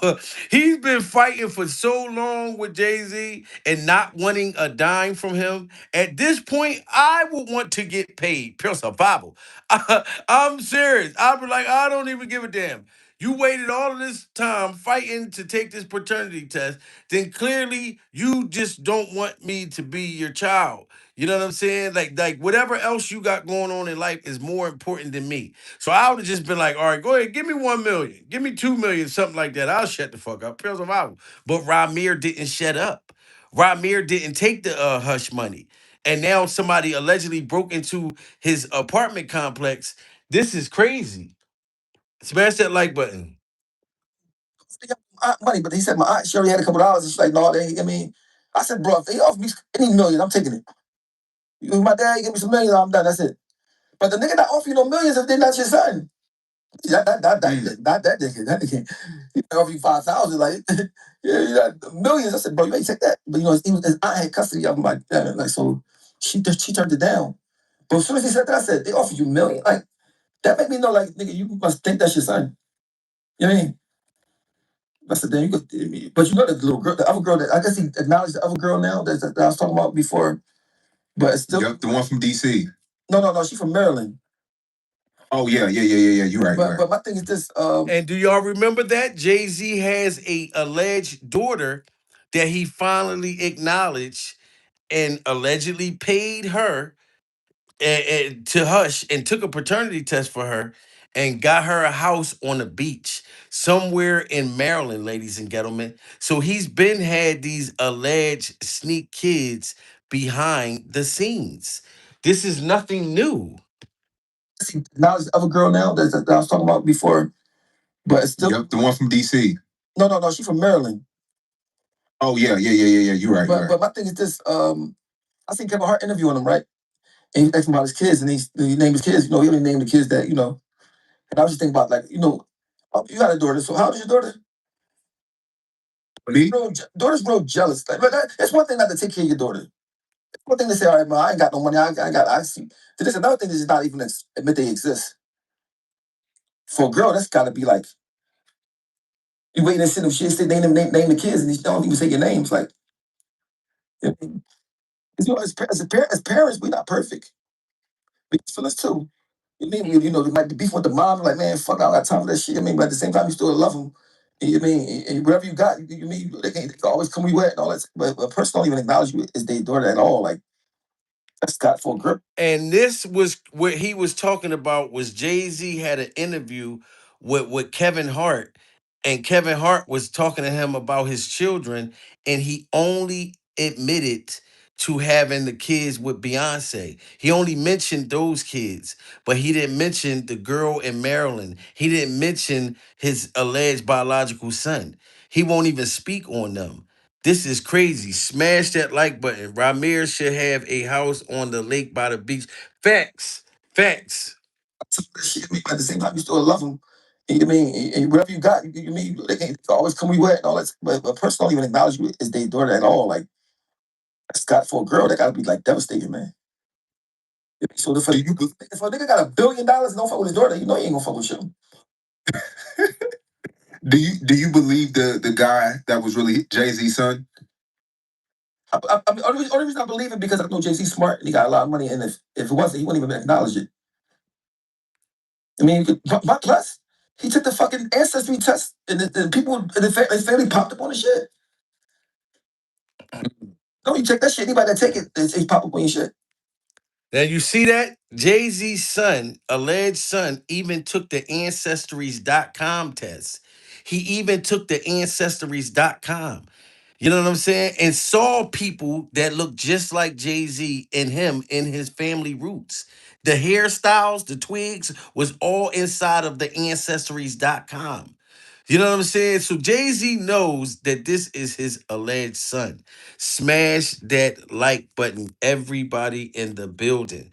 He's been fighting for so long with Jay-Z and not wanting a dime from him. At this point, I would want to get paid. Pure survival. I'm serious. I'd be like, I don't even give a damn. You waited all of this time fighting to take this paternity test, then clearly you just don't want me to be your child. You know what I'm saying? Like whatever else you got going on in life is more important than me. So I would have just been like, all right, go ahead, give me 1 million, give me 2 million, something like that. I'll shut the fuck up. Pure survival. But Ramir didn't shut up. Ramir didn't take the hush money. And now somebody allegedly broke into his apartment complex. This is crazy. Smash that like button. They got my aunt money, but he said my aunt, she already had a couple dollars. She's like, no, I mean, I said, bro, if they offer me any million, I'm taking it. If my dad give me some million, I'm done. That's it. But the nigga not offer you no millions if they're not your son. Not that nigga. That nigga, he offer you 5,000, like, yeah, you got millions. I said, bro, you ain't take that. But you know, his aunt had custody of him, like so she turned it down. But as soon as he said that, I said, they offer you million. Like, that made me know, like, nigga, you must think that's your son. You know what I mean? I said, damn, you could, but you know the little girl, the other girl that I guess he acknowledged the other girl now that I was talking about before, but it's still The one from DC. No, she's from Maryland. Oh yeah. You're right. But my thing is this. And do y'all remember that Jay-Z has a alleged daughter that he finally acknowledged and allegedly paid her to hush and took a paternity test for her and got her a house on the beach somewhere in Maryland, ladies and gentlemen. So he's been had these alleged sneak kids behind the scenes. This is nothing new. He acknowledged the other girl now that I was talking about before, but it's still The one from DC. No, she's from Maryland. Oh yeah. You're right. But my thing is this. I seen Kevin Hart interviewing him, right? And he asked him about his kids, and he named his kids. You know, he only named the kids that you know. And I was just thinking about like, you know, you got a daughter. So how old is your daughter? Me? Daughter's real jealous. Like, but it's one thing not to take care of your daughter. It's one thing to say, all right, man, I ain't got no money. I see. There's another thing is not even admit they exist. For a girl, that's got to be like, you waiting and sit if she say name the kids and you don't even say your names. Like, you know, as parents, we're not perfect. We feel us too. You mean, you know, they might be beef with the mom, like, man, fuck, I don't got time for that shit. I mean, but at the same time, you still love them. You mean, and whatever you got, you mean, they can always come you wet and all that. But a person don't even acknowledge you as their daughter at all. Like, that's got for a grip. And this was what he was talking about was Jay-Z had an interview with Kevin Hart, and Kevin Hart was talking to him about his children, and he only admitted to having the kids with Beyonce. He only mentioned those kids, but he didn't mention the girl in Maryland. He didn't mention his alleged biological son. He won't even speak on them. This is crazy. Smash that like button. Ramir should have a house on the lake by the beach. Facts. Facts. Shit, I mean, at the same time, you still love them. You mean, and whatever you got, you mean, they can always come you wet and all that. But a person don't even acknowledge you as their daughter at all. Like, that's got for a girl, that got to be like devastating, man. So if a nigga got $1 billion and don't fuck with his daughter, you know he ain't gonna fuck with you. Do you believe the guy that was really Jay-Z's son? I mean, only reason I believe it because I know Jay-Z's smart and he got a lot of money, and if it wasn't, he wouldn't even acknowledge it. I mean, plus, he took the fucking ancestry test, and the people in his family popped up on the shit. No, you check that shit. Anybody that take it, it's pop up on your shit. Now you see that? Jay-Z's son, alleged son, even took the ancestries.com test. He even took the ancestries.com. You know what I'm saying? And saw people that look just like Jay-Z and him in his family roots. The hairstyles, the twigs was all inside of the ancestries.com. You know what I'm saying? So Jay-Z knows that this is his alleged son. Smash that like button, everybody in the building.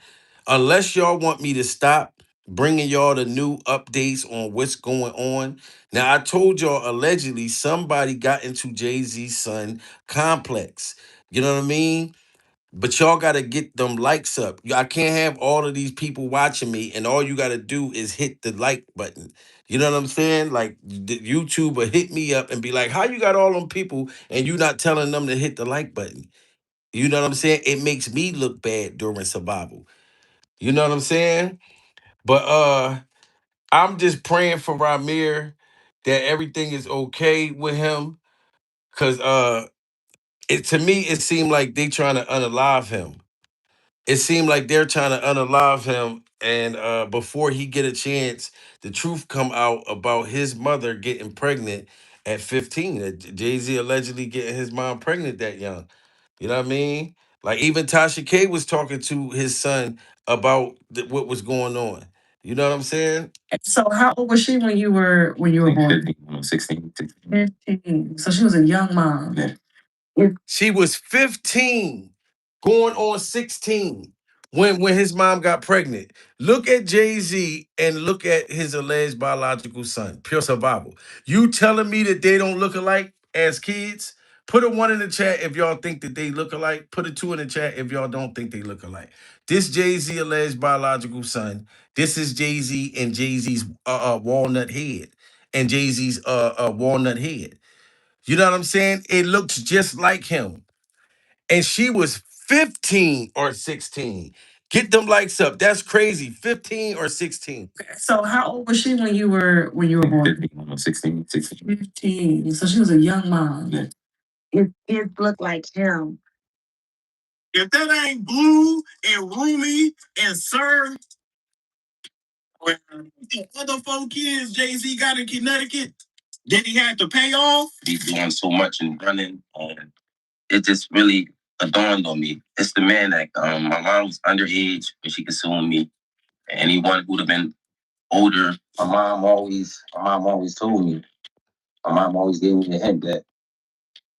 Unless y'all want me to stop bringing y'all the new updates on what's going on. Now, I told y'all allegedly somebody got into Jay-Z's son complex. You know what I mean? But y'all got to get them likes up. I can't have all of these people watching me, and all you got to do is hit the like button. You know what I'm saying? Like YouTube will hit me up and be like, "How you got all them people and you not telling them to hit the like button?" You know what I'm saying? It makes me look bad during survival. You know what I'm saying? But I'm just praying for Ramir that everything is okay with him, cause it to me it seemed like they trying to unalive him. It seemed like they're trying to unalive him, and before he get a chance, the truth come out about his mother getting pregnant at 15. Jay-Z allegedly getting his mom pregnant that young. You know what I mean? Like even Tasha K was talking to his son about what was going on. You know what I'm saying? So how old was she when you were born? 15, 16. 15. So she was a young mom. Yeah. She was 15, going on 16 when his mom got pregnant. Look at Jay-Z and look at his alleged biological son. Pure survival. You telling me that they don't look alike as kids? Put a 1 in the chat if y'all think that they look alike. Put a 2 in the chat if y'all don't think they look alike. This Jay-Z alleged biological son. This is Jay-Z and Jay-Z's walnut head. And Jay-Z's walnut head. You know what I'm saying? It looks just like him. And she was 15 or 16. Get them likes up. That's crazy. 15 or 16. So how old was she when you were born? 15, 16, 16. 15. So she was a young mom. Yeah. It looked like him. If that ain't Blue and Roomy and Sir, well, the other 4 kids Jay-Z got in Connecticut that he had to pay off. He's doing so much and running, and it just really dawned on me. It's the man that my mom was underage when she consumed me. Anyone who'd have been older, my mom always told me. My mom always gave me the hint that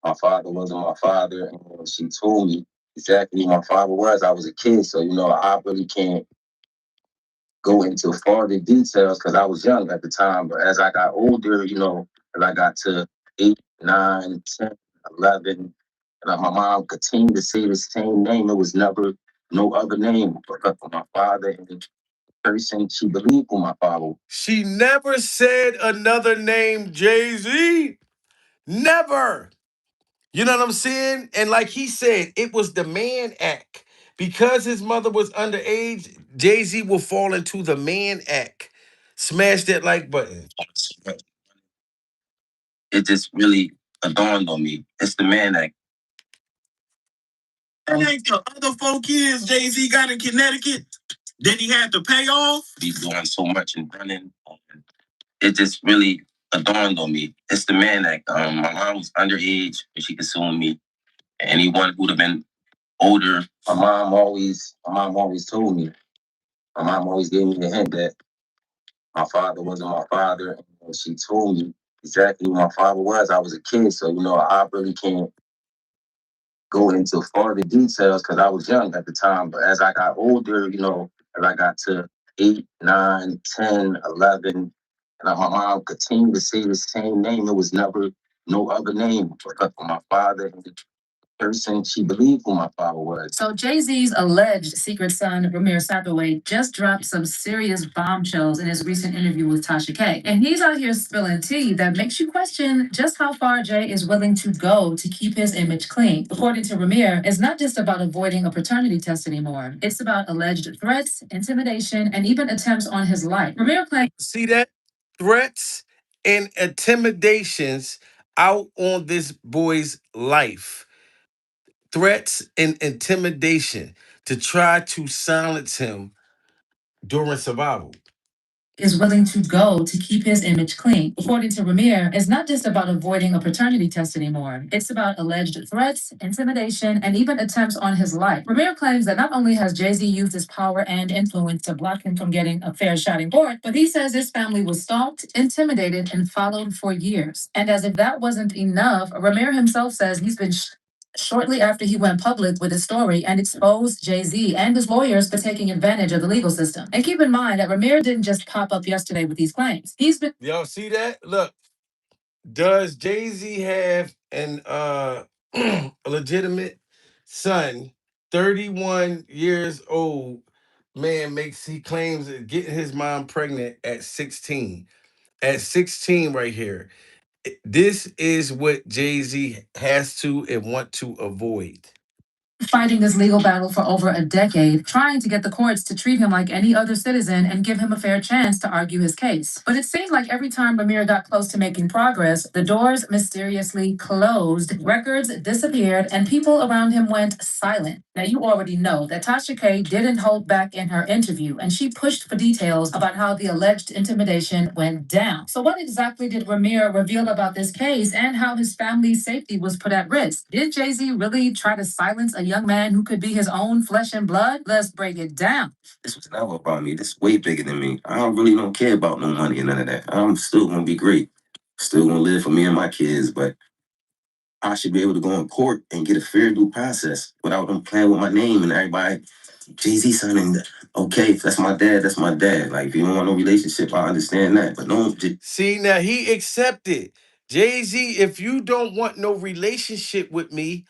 my father wasn't my father, and when she told me exactly who my father was, I was a kid, so I really can't go into further details because I was young at the time. But as I got older, as I got to 8, 9, 10, 11, and my mom continued to say the same name. It was never no other name but for my father and the person she believed who my father was. She never said another name, Jay-Z. Never. You know what I'm saying? And like he said, it was the man act. Because his mother was underage, Jay-Z will fall into the man act. Smash that like button. It just really dawned on me. It's the man that Ain't the other 4 kids Jay-Z got in Connecticut that he had to pay off. he's doing so much and running. It just really dawned on me. It's the man that my mom was underage when she consumed me. Anyone who'd have been older, my mom always told me. My mom always gave me the hint that my father wasn't my father. And when she told me exactly who my father was, I was a kid, so I really can't go into further details because I was young at the time. But as I got older, as I got to 8, 9, 10, 11, and my mom continued to say the same name. It was never no other name but for my father and the person she believed who my father was. So Jay-Z's alleged secret son, Ramir, just dropped some serious bombshells in his recent interview with Tasha K. And he's out here spilling tea that makes you question just how far Jay is willing to go to keep his image clean. According to Ramir, it's not just about avoiding a paternity test anymore. It's about alleged threats, intimidation, and even attempts on his life. Ramir claims. See that? Threats and intimidations out on this boy's life. Threats and intimidation to try to silence him during survival. is willing to go to keep his image clean. According to Ramir, it's not just about avoiding a paternity test anymore. It's about alleged threats, intimidation, and even attempts on his life. Ramir claims that not only has Jay-Z used his power and influence to block him from getting a fair shot in court, but he says his family was stalked, intimidated, and followed for years. And as if that wasn't enough, Ramir himself says he's been shortly after he went public with his story and exposed Jay-Z and his lawyers for taking advantage of the legal system. And keep in mind that Ramir didn't just pop up yesterday with these claims. He's been Y'all see that? Look, does Jay-Z have an a legitimate son, 31 years old, man he claims that getting his mom pregnant at 16. At 16 right here. This is what Jay-Z has to and want to avoid. fighting this legal battle for over a decade, trying to get the courts to treat him like any other citizen and give him a fair chance to argue his case. But it seemed like every time Ramir got close to making progress, the doors mysteriously closed, records disappeared, and people around him went silent. Now, you already know that Tasha K didn't hold back in her interview, and she pushed for details about how the alleged intimidation went down. So, what exactly did Ramir reveal about this case and how his family's safety was put at risk? Did Jay-Z really try to silence a young man who could be his own flesh and blood? Let's break it down. This was never about me. This is way bigger than me. I don't care about no money or none of that. I'm still gonna be great. Still gonna live for me and my kids, but I should be able to go in court and get a fair due process without them playing with my name and everybody. Jay-Z son, and okay, if that's my dad, that's my dad. Like, if you don't want no relationship, I understand that. But no, See, now he accepted. Jay-Z, if you don't want no relationship with me,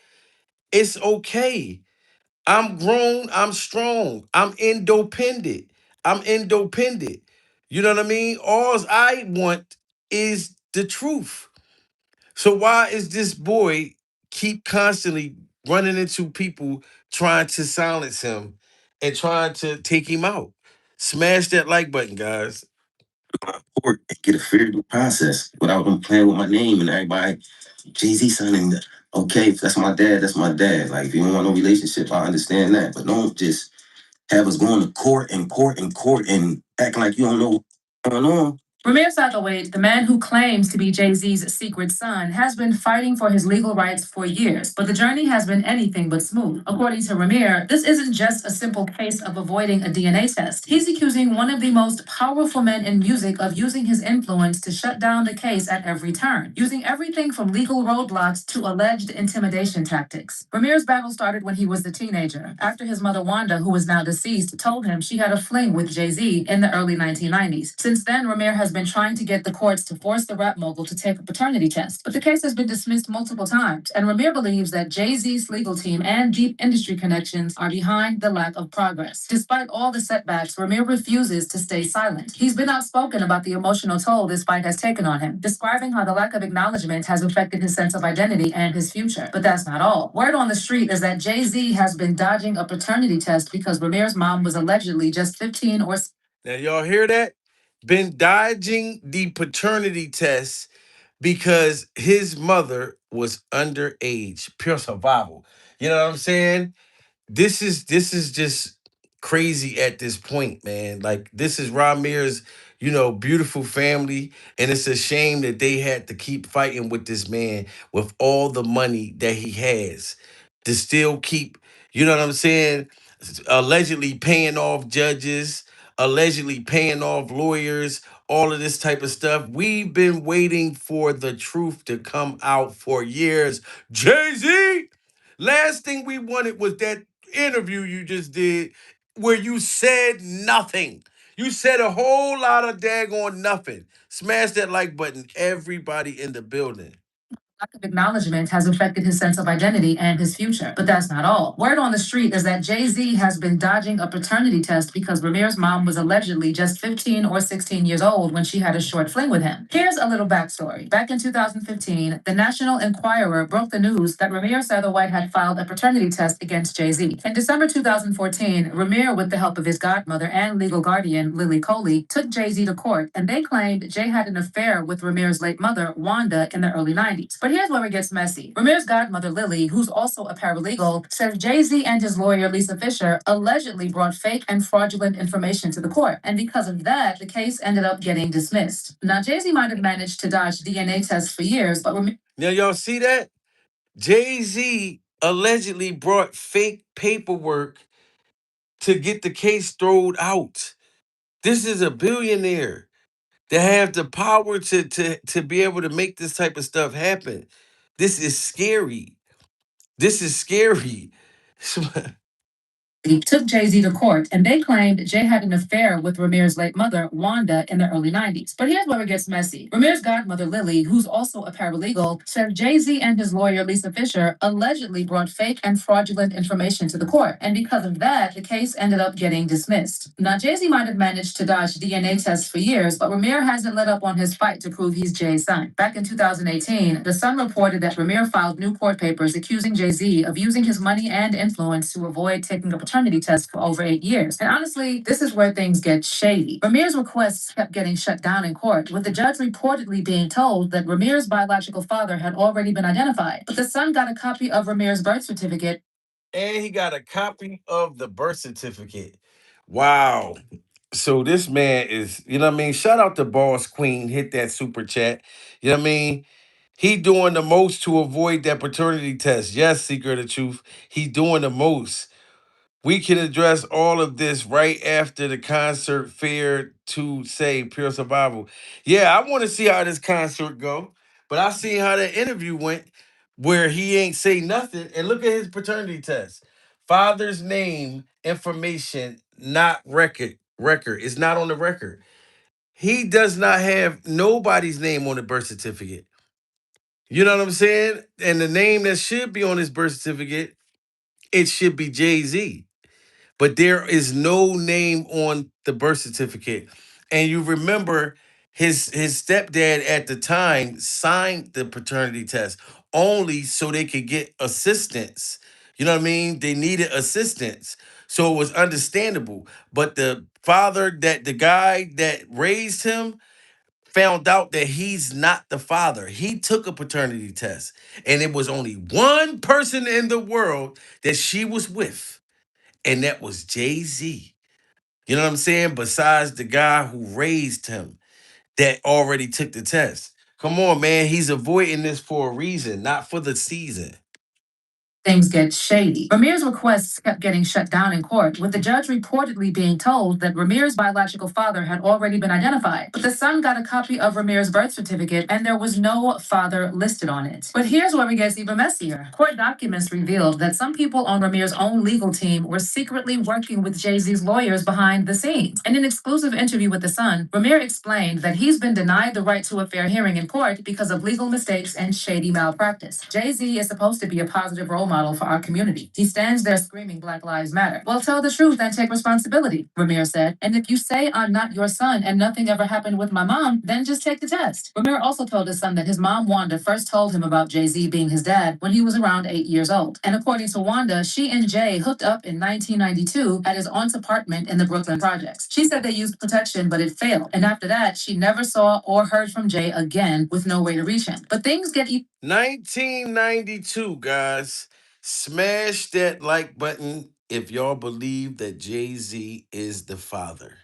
it's okay. I'm grown, I'm strong, I'm independent. I'm independent. You know what I mean? All I want is the truth. So why is this boy keep constantly running into people trying to silence him and trying to take him out? Smash that like button, guys. court and get a fair due process without them playing with my name and everybody. Jay-Z son, and okay, if that's my dad, that's my dad. Like, if you don't want no relationship, I understand that. But don't just have us going to court and court and court and acting like you don't know what's going on. Ramir Sathaway, the man who claims to be Jay-Z's secret son, has been fighting for his legal rights for years, but the journey has been anything but smooth. According to Ramir, this isn't just a simple case of avoiding a DNA test. He's accusing one of the most powerful men in music of using his influence to shut down the case at every turn, using everything from legal roadblocks to alleged intimidation tactics. Ramir's battle started when he was a teenager, after his mother Wanda, who is now deceased, told him she had a fling with Jay-Z in the early 1990s. Since then, Ramir has been trying to get the courts to force the rap mogul to take a paternity test, but the case has been dismissed multiple times, and Ramir believes that Jay-Z's legal team and deep industry connections are behind the lack of progress. Despite all the setbacks, Ramir refuses to stay silent. He's been outspoken about the emotional toll this fight has taken on him, describing how the lack of acknowledgement has affected his sense of identity and his future. But that's not all. Word on the street is that Jay-Z has been dodging a paternity test because Ramir's mom was allegedly just 15 or... Now, y'all hear that? Been dodging the paternity test because his mother was underage. Pure survival. You know what I'm saying? This is just crazy at this point, man. Like, this is Ramir's, beautiful family, and it's a shame that they had to keep fighting with this man with all the money that he has to still keep, you know what I'm saying, allegedly paying off judges, allegedly paying off lawyers, all of this type of stuff. We've been waiting for the truth to come out for years. Jay-Z, last thing we wanted was that interview you just did where you said nothing. You said a whole lot of daggone nothing. Smash that like button, everybody in the building. lack of acknowledgement has affected his sense of identity and his future. But that's not all. Word on the street is that Jay-Z has been dodging a paternity test because Ramir's mom was allegedly just 15 or 16 years old when she had a short fling with him. Here's a little backstory. Back in 2015, the National Enquirer broke the news that Ramir Satterwhite had filed a paternity test against Jay-Z. In December 2014, Ramir, with the help of his godmother and legal guardian, Lily Coley, took Jay-Z to court, and they claimed Jay had an affair with Ramir's late mother, Wanda, in the early 90s. But here's where it gets messy. Ramir's godmother, Lily, who's also a paralegal, says Jay-Z and his lawyer, Lisa Fisher, allegedly brought fake and fraudulent information to the court. And because of that, the case ended up getting dismissed. Now, Jay-Z might have managed to dodge DNA tests for years, but Now, y'all see that? Jay-Z allegedly brought fake paperwork to get the case thrown out. This is a billionaire that have the power to be able to make this type of stuff happen. This is scary. This is scary. took Jay-Z to court, and they claimed Jay had an affair with Ramir's late mother, Wanda, in the early 90s. But here's where it gets messy. Ramir's godmother, Lily, who's also a paralegal, said Jay-Z and his lawyer, Lisa Fisher, allegedly brought fake and fraudulent information to the court. And because of that, the case ended up getting dismissed. Now, Jay-Z might have managed to dodge DNA tests for years, but Ramir hasn't let up on his fight to prove he's Jay's son. Back in 2018, The Sun reported that Ramir filed new court papers accusing Jay-Z of using his money and influence to avoid taking a paternity test for over 8 years. And honestly, this is where things get shady. Ramir's requests kept getting shut down in court, with the judge reportedly being told that Ramir's biological father had already been identified. But The Sun got a copy of Ramir's birth certificate. And he got a copy of the birth certificate. Wow. So this man is, you know what I mean? Shout out to Boss Queen. Hit that super chat. You know what I mean? He doing the most to avoid that paternity test. Yes, Seeker of the Truth. He's doing the most. We can address all of this right after the concert fair to say pure survival. Yeah, I want to see how this concert go. But I seen how that interview went where he ain't say nothing. And look at his paternity test. Father's name, information, not record. Record. It's not on the record. He does not have nobody's name on the birth certificate. You know what I'm saying? And the name that should be on his birth certificate, it should be Jay-Z, but there is no name on the birth certificate. And you remember his stepdad at the time signed the paternity test only so they could get assistance. You know what I mean? They needed assistance. So it was understandable. But the father that the guy that raised him found out that he's not the father. He took a paternity test, and it was only one person in the world that she was with, and that was Jay-Z. You know what I'm saying? Besides the guy who raised him that already took the test. Come on, man. He's avoiding this for a reason, not for the season. Things get shady. Ramir's requests kept getting shut down in court, with the judge reportedly being told that Ramir's biological father had already been identified. But The Sun got a copy of Ramir's birth certificate, and there was no father listed on it. But here's where it gets even messier. Court documents revealed that some people on Ramir's own legal team were secretly working with Jay-Z's lawyers behind the scenes. In an exclusive interview with The Sun, Ramir explained that he's been denied the right to a fair hearing in court because of legal mistakes and shady malpractice. Jay-Z is supposed to be a positive role model for our community. He stands there screaming Black Lives Matter. Well, tell the truth and take responsibility, Ramir said. And if you say I'm not your son and nothing ever happened with my mom, then just take the test. Ramir also told his son that his mom, Wanda, first told him about Jay-Z being his dad when he was around 8 years old. And according to Wanda, she and Jay hooked up in 1992 at his aunt's apartment in the Brooklyn projects. She said they used protection, but it failed. And after that, she never saw or heard from Jay again with no way to reach him. But things get 1992, guys. Smash that like button if y'all believe that Jay-Z is the father.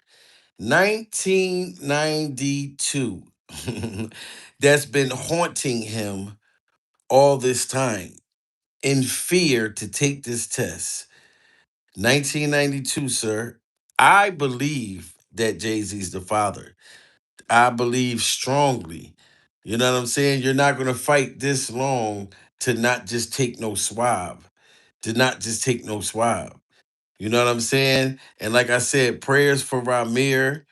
1992. That's been haunting him all this time in fear to take this test. 1992, sir. I believe that Jay-Z's the father. I believe strongly. You know what I'm saying? You're not going to fight this long to not just take no swab. To not just take no swab. You know what I'm saying? And like I said, prayers for Ramir.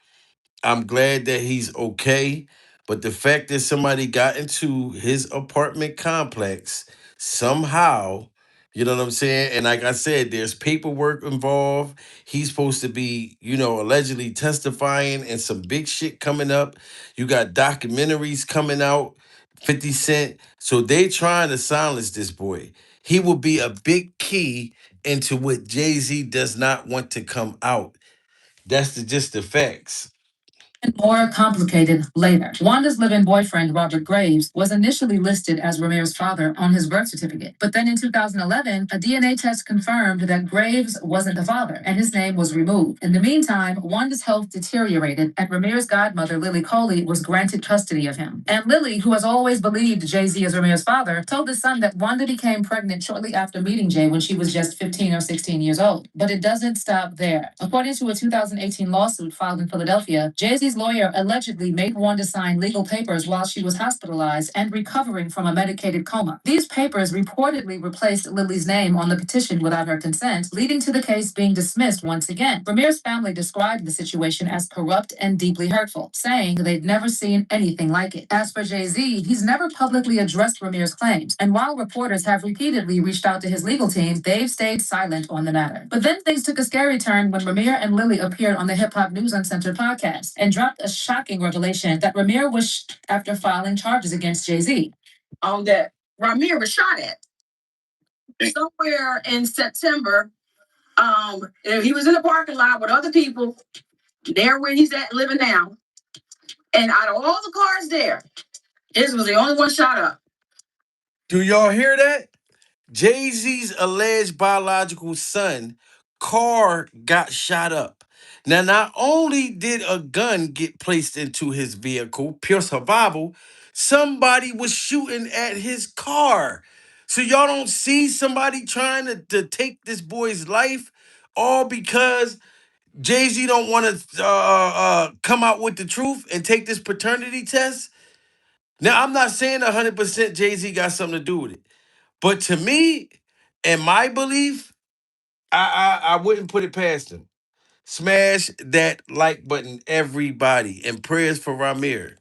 I'm glad that he's okay. But the fact that somebody got into his apartment complex somehow, you know what I'm saying? And like I said, there's paperwork involved. He's supposed to be, allegedly testifying and some big shit coming up. You got documentaries coming out, 50 Cent. So they trying to silence this boy. He will be a big key into what Jay-Z does not want to come out. Just the facts. More complicated later. Wanda's live-in boyfriend, Robert Graves, was initially listed as Ramir's father on his birth certificate. But then in 2011, a DNA test confirmed that Graves wasn't the father, and his name was removed. In the meantime, Wanda's health deteriorated, and Ramir's godmother, Lily Coley, was granted custody of him. And Lily, who has always believed Jay-Z as Ramir's father, told his son that Wanda became pregnant shortly after meeting Jay when she was just 15 or 16 years old. But it doesn't stop there. According to a 2018 lawsuit filed in Philadelphia, Jay-Z's lawyer allegedly made Wanda sign legal papers while she was hospitalized and recovering from a medicated coma. These papers reportedly replaced Lily's name on the petition without her consent, leading to the case being dismissed once again. Ramir's family described the situation as corrupt and deeply hurtful, saying they'd never seen anything like it. As for Jay-Z, he's never publicly addressed Ramir's claims, and while reporters have repeatedly reached out to his legal team, they've stayed silent on the matter. But then things took a scary turn when Ramir and Lily appeared on the Hip Hop News Uncensored podcast and dropped a shocking revelation that Ramir was after filing charges against Jay-Z. On that Ramir was shot at somewhere in September. He was in the parking lot with other people, there where he's at living now. And out of all the cars there, his was the only one shot up. Do y'all hear that? Jay-Z's alleged biological son, car got shot up. Now, not only did a gun get placed into his vehicle, pure survival, somebody was shooting at his car. So y'all don't see somebody trying to take this boy's life, all because Jay-Z don't want to come out with the truth and take this paternity test. Now, I'm not saying 100% Jay-Z got something to do with it. But to me, in my belief, I wouldn't put it past him. Smash that like button, everybody, and prayers for Ramir.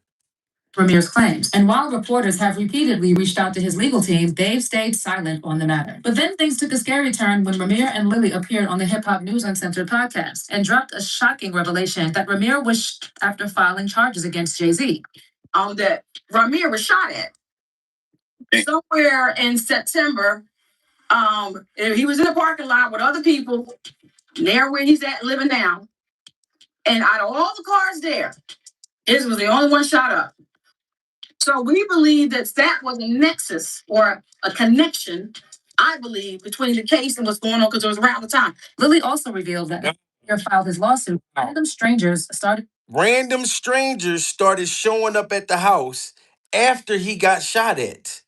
Ramir's claims. And while reporters have repeatedly reached out to his legal team, they've stayed silent on the matter. But then things took a scary turn when Ramir and Lily appeared on the Hip Hop News Uncensored podcast and dropped a shocking revelation that Ramir was after filing charges against Jay-Z. On that Ramir was shot at somewhere in September. He was in the parking lot with other people, there where he's at living now. And out of all the cars there, his was the only one shot up. So we believe that that was a nexus or a connection, I believe, between the case and what's going on because it was around the time. Lily also revealed that after he filed his lawsuit, Random strangers started showing up at the house after he got shot at.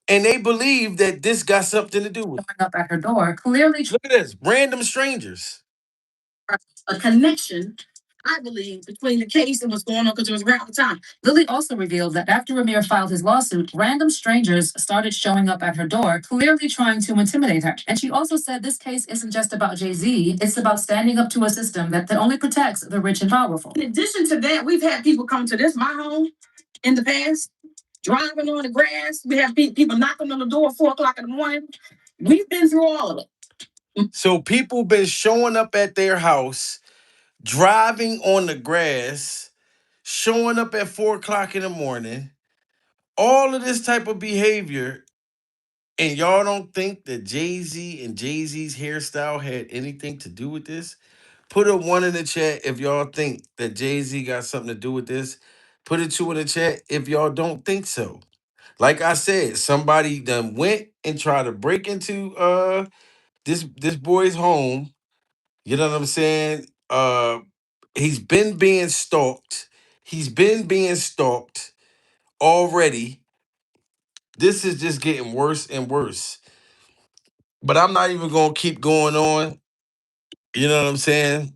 And they believe that this got something to do with it. showing up at her door, clearly Look at this. Random strangers. a connection, I believe, between the case and what's going on because it was around the time. Lily also revealed that after Ramir filed his lawsuit, random strangers started showing up at her door, clearly trying to intimidate her. And she also said this case isn't just about Jay-Z, it's about standing up to a system that only protects the rich and powerful. In addition to that, we've had people come to my home in the past, driving on the grass. We have people knocking on the door at 4 o'clock in the morning. We've been through all of it. So people been showing up at their house, driving on the grass, showing up at 4 o'clock in the morning, all of this type of behavior, and y'all don't think that Jay-Z and Jay-Z's hairstyle had anything to do with this? Put a one in the chat if y'all think that Jay-Z got something to do with this. Put a two in the chat if y'all don't think so. Like I said, somebody done went and tried to break into this boy's home. You know what I'm saying? He's been being stalked. He's been being stalked already. This is just getting worse and worse. But I'm not even gonna keep going on. You know what I'm saying?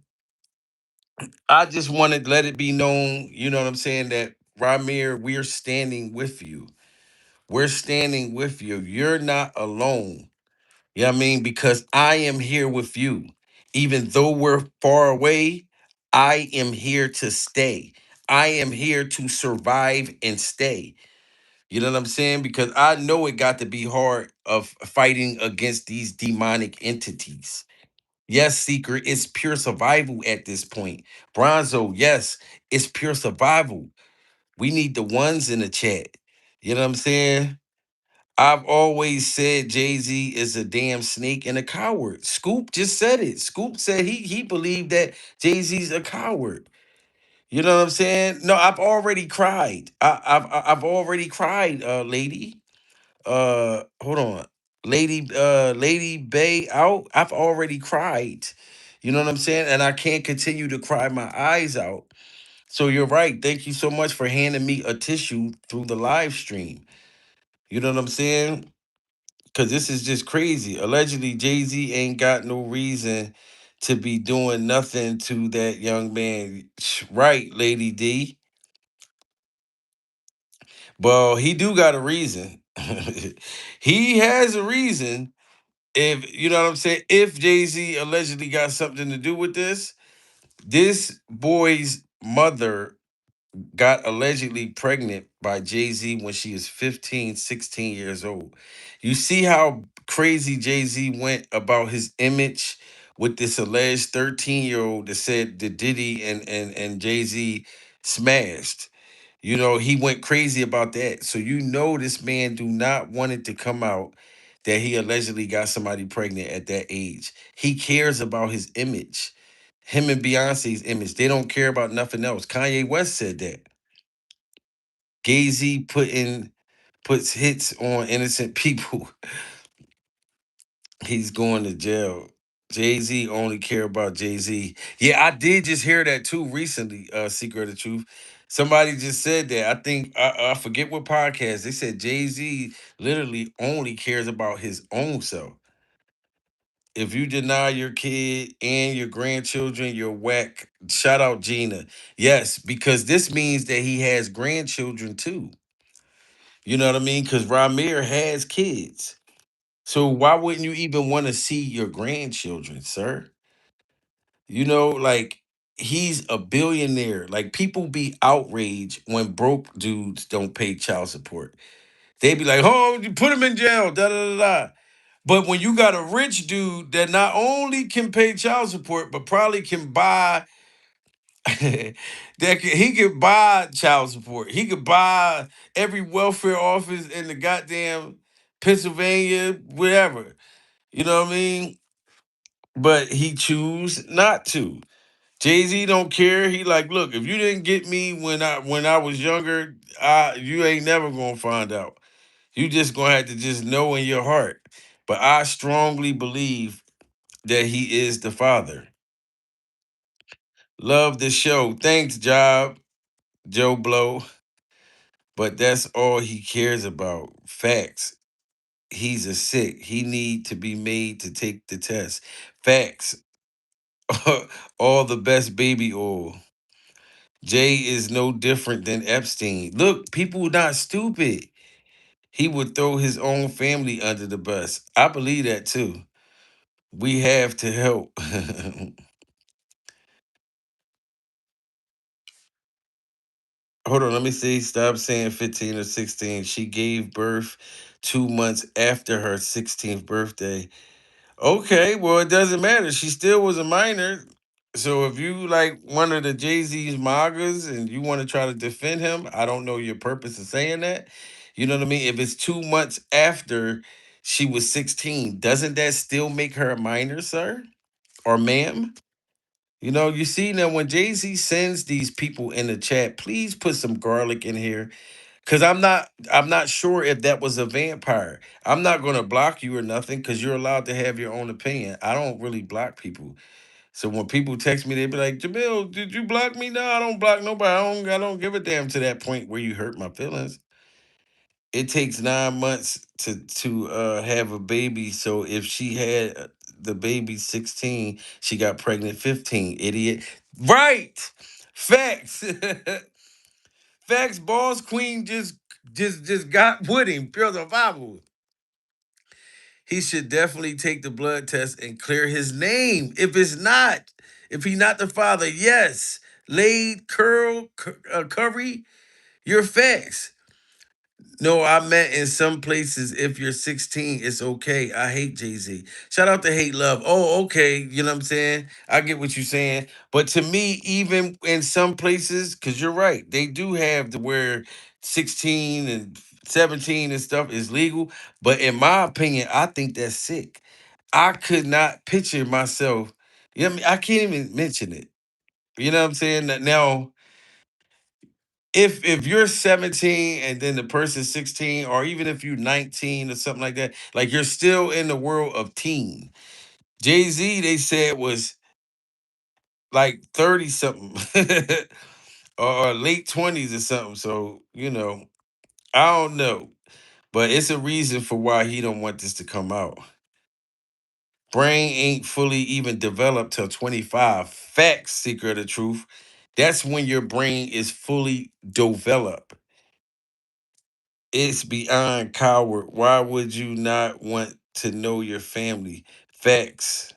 I just want to let it be known, you know what I'm saying, that Ramir, we're standing with you. We're standing with you. You're not alone. You know what I mean? Because I am here with you. Even though we're far away, I am here to stay. I am here to survive and stay. You know what I'm saying? Because I know it got to be hard of fighting against these demonic entities. Yes, Seeker, it's pure survival at this point. Bronzo, yes, it's pure survival. We need the ones in the chat. You know what I'm saying? I've always said Jay-Z is a damn snake and a coward. Scoop just said it. Scoop said he believed that Jay-Z's a coward. You know what I'm saying? No, I've already cried. I've already cried, lady. Hold on. Lady Bay out. I've already cried. You know what I'm saying? And I can't continue to cry my eyes out. So you're right. Thank you so much for handing me a tissue through the live stream. You know what I'm saying? Because this is just crazy. Allegedly, Jay Z ain't got no reason to be doing nothing to that young man. Right, Lady D. Well, he do got a reason. He has a reason. If you know what I'm saying, if Jay Z allegedly got something to do with this boy's mother got allegedly pregnant by Jay-Z when she was 15, 16 years old. You see how crazy Jay-Z went about his image with this alleged 13-year-old that said that Diddy and Jay-Z smashed. You know, he went crazy about that. So you know this man do not want it to come out that he allegedly got somebody pregnant at that age. He cares about his image. Him and Beyonce's image. They don't care about nothing else. Kanye West said that. Gay-Z puts hits on innocent people. He's going to jail. Jay-Z only care about Jay-Z. Yeah, I did just hear that too recently, Secret of the Truth. Somebody just said that. I think I forget what podcast. They said Jay-Z literally only cares about his own self. If you deny your kid and your grandchildren, you're whack. Shout out Gina. Yes, because this means that he has grandchildren too. You know what I mean? Because Ramir has kids. So why wouldn't you even want to see your grandchildren, sir? You know, like he's a billionaire. Like people be outraged when broke dudes don't pay child support. They be like, oh, you put him in jail, da da da da. But when you got a rich dude that not only can pay child support, but probably can buy he could buy child support. He could buy every welfare office in the goddamn Pennsylvania, wherever. You know what I mean? But he choose not to. Jay-Z don't care. He like, look, if you didn't get me when I was younger, you ain't never gonna find out. You just gonna have to just know in your heart. But I strongly believe that he is the father. Love the show. Thanks, Joe Blow. But that's all he cares about. Facts. He's a sick. He need to be made to take the test. Facts. All the best baby oil. Jay is no different than Epstein. Look, people not stupid. He would throw his own family under the bus. I believe that too. We have to help. Hold on, let me see. Stop saying 15 or 16. She gave birth 2 months after her 16th birthday. Okay, well, it doesn't matter. She still was a minor. So if you like one of the Jay-Z's magas and you want to try to defend him, I don't know your purpose of saying that. You know what I mean? If it's 2 months after she was 16, doesn't that still make her a minor, sir? Or ma'am? You know, you see now when Jay-Z sends these people in the chat, please put some garlic in here. Cause I'm not sure if that was a vampire. I'm not gonna block you or nothing because you're allowed to have your own opinion. I don't really block people. So when people text me, they be like, Jamil, did you block me? No, I don't block nobody. I don't give a damn to that point where you hurt my feelings. It takes 9 months to have a baby. So if she had the baby 16, she got pregnant 15. Idiot. Right. Facts. Facts, boss queen just got with him. Pure survival. He should definitely take the blood test and clear his name. If he's not the father, yes. Laid Curry, you're facts. No, I meant in some places, if you're 16, it's okay. I hate Jay-Z. Shout out to Hate Love. Oh, okay. You know what I'm saying? I get what you're saying. But to me, even in some places, because you're right, they do have to where 16 and 17 and stuff is legal. But in my opinion, I think that's sick. I could not picture myself. You know what I mean? I can't even mention it. You know what I'm saying? That now. if you're 17 and then the person's 16, or even if you're 19 or something like that, like you're still in the world of teen. Jay-Z, they said, was like 30 something or late 20s or something. So, I don't know. But it's a reason for why he don't want this to come out. Brain ain't fully even developed till 25. Facts, seeker of the truth. That's when your brain is fully developed. It's beyond coward. Why would you not want to know your family? Facts.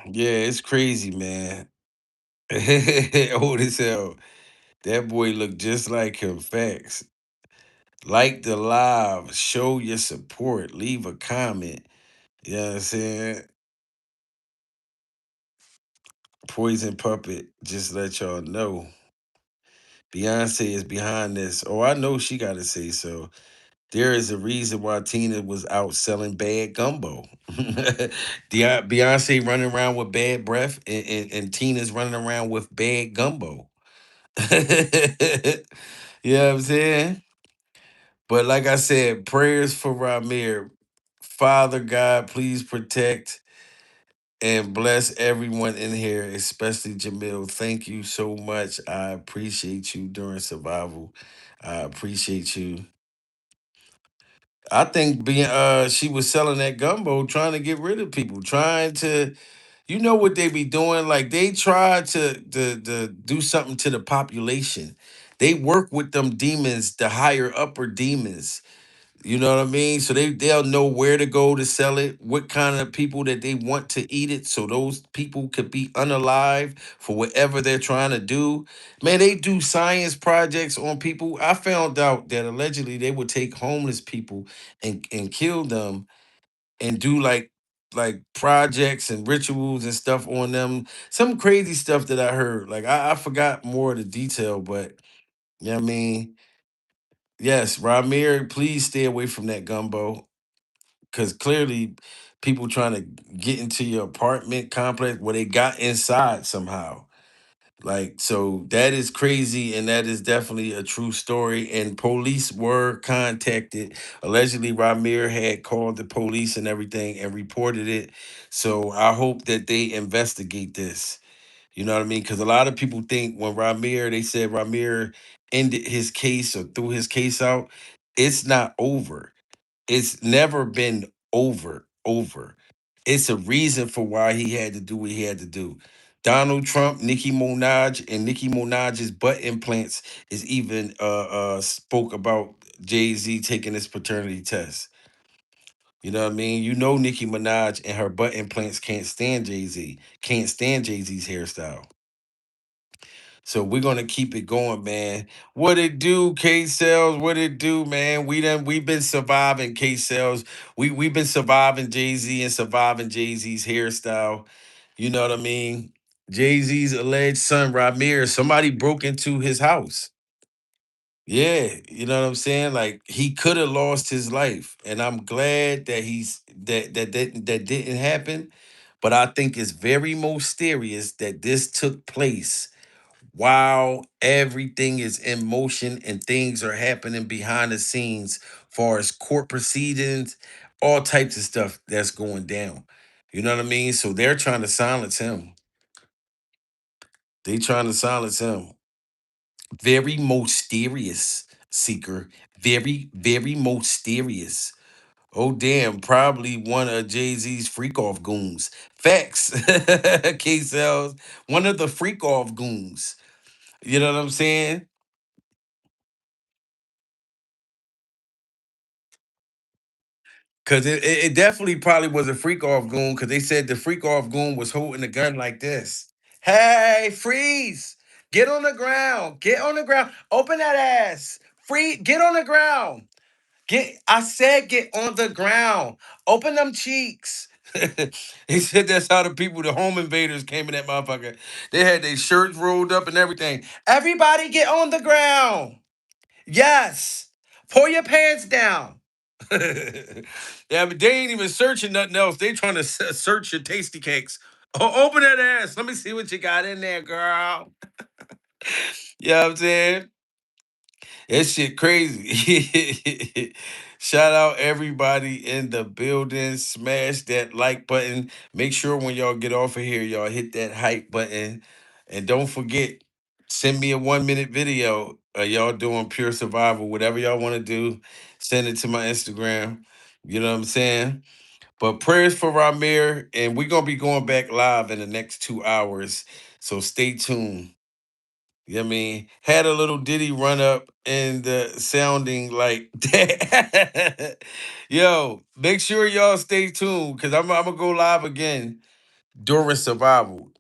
Yeah, it's crazy, man. Old as hell. That boy look just like him. Facts. Like the live. Show your support. Leave a comment. You know what I'm saying? Poison Puppet. Just let y'all know. Beyonce is behind this. Oh, I know she got to say so. There is a reason why Tina was out selling bad gumbo. Beyonce running around with bad breath, and Tina's running around with bad gumbo. You know what I'm saying? But like I said, prayers for Ramir. Father God, please protect and bless everyone in here, especially Jamil. Thank you so much. I appreciate you during survival. I appreciate you. I think being she was selling that gumbo trying to get rid of people, trying to, what they be doing, like they try to do something to the population. They work with them demons, the higher upper demons. You know what I mean? So they'll know where to go to sell it, what kind of people that they want to eat it, so those people could be unalive for whatever they're trying to do. Man, they do science projects on people. I found out that allegedly they would take homeless people and kill them and do like projects and rituals and stuff on them. Some crazy stuff that I heard. Like I forgot more of the detail, but you know what I mean? Yes, Ramir, please stay away from that gumbo, because clearly people trying to get into your apartment complex where they got inside somehow. Like, so that is crazy, and that is definitely a true story. And police were contacted. Allegedly, Ramir had called the police and everything and reported it. So I hope that they investigate this. You know what I mean? Because a lot of people think when Ramir, they said Ramir ended his case or threw his case out. It's not over. It's never been over. It's a reason for why he had to do what he had to do. Donald Trump, Nicki Minaj, and Nicki Minaj's butt implants is even spoke about Jay-Z taking his paternity test. You know what I mean? You know Nicki Minaj and her butt implants can't stand Jay-Z, can't stand Jay-Z's hairstyle. So we're gonna keep it going, man. What it do, K Cells? What it do, man? We've been surviving K Cells. We've been surviving Jay-Z and surviving Jay-Z's hairstyle. You know what I mean? Jay-Z's alleged son, Ramir, somebody broke into his house. Yeah, you know what I'm saying? Like he could have lost his life. And I'm glad that that didn't happen. But I think it's very mysterious that this took place while everything is in motion and things are happening behind the scenes, far as court proceedings, all types of stuff that's going down. You know what I mean? So they're trying to silence him. They trying to silence him. Very mysterious, seeker. Very, very mysterious. Oh damn, probably one of Jay-Z's freak off goons. Facts. K Cells, one of the freak off goons. You know what I'm saying? Cause it definitely probably was a freak off goon, because they said the freak off goon was holding the gun like this. Hey, freeze! Get on the ground. Get on the ground. Open that ass. Free. Get on the ground. I said get on the ground. Open them cheeks. He said that's how the people, the home invaders, came in that motherfucker. They had their shirts rolled up and everything. Everybody get on the ground. Yes. Pull your pants down. Yeah, but they ain't even searching nothing else. They trying to search your tasty cakes. Oh, open that ass. Let me see what you got in there, girl. You know what I'm saying? That shit crazy. Shout out everybody in the building. Smash that like button. Make sure when y'all get off of here, y'all hit that hype button. And don't forget, send me a 1 minute video of y'all doing pure survival. Whatever y'all want to do, send it to my Instagram. You know what I'm saying? But prayers for Ramir. And we're going to be going back live in the next 2 hours. So stay tuned. You know what I mean? Had a little ditty run up and sounding like that. Yo, make sure y'all stay tuned because I'm going to go live again during survival.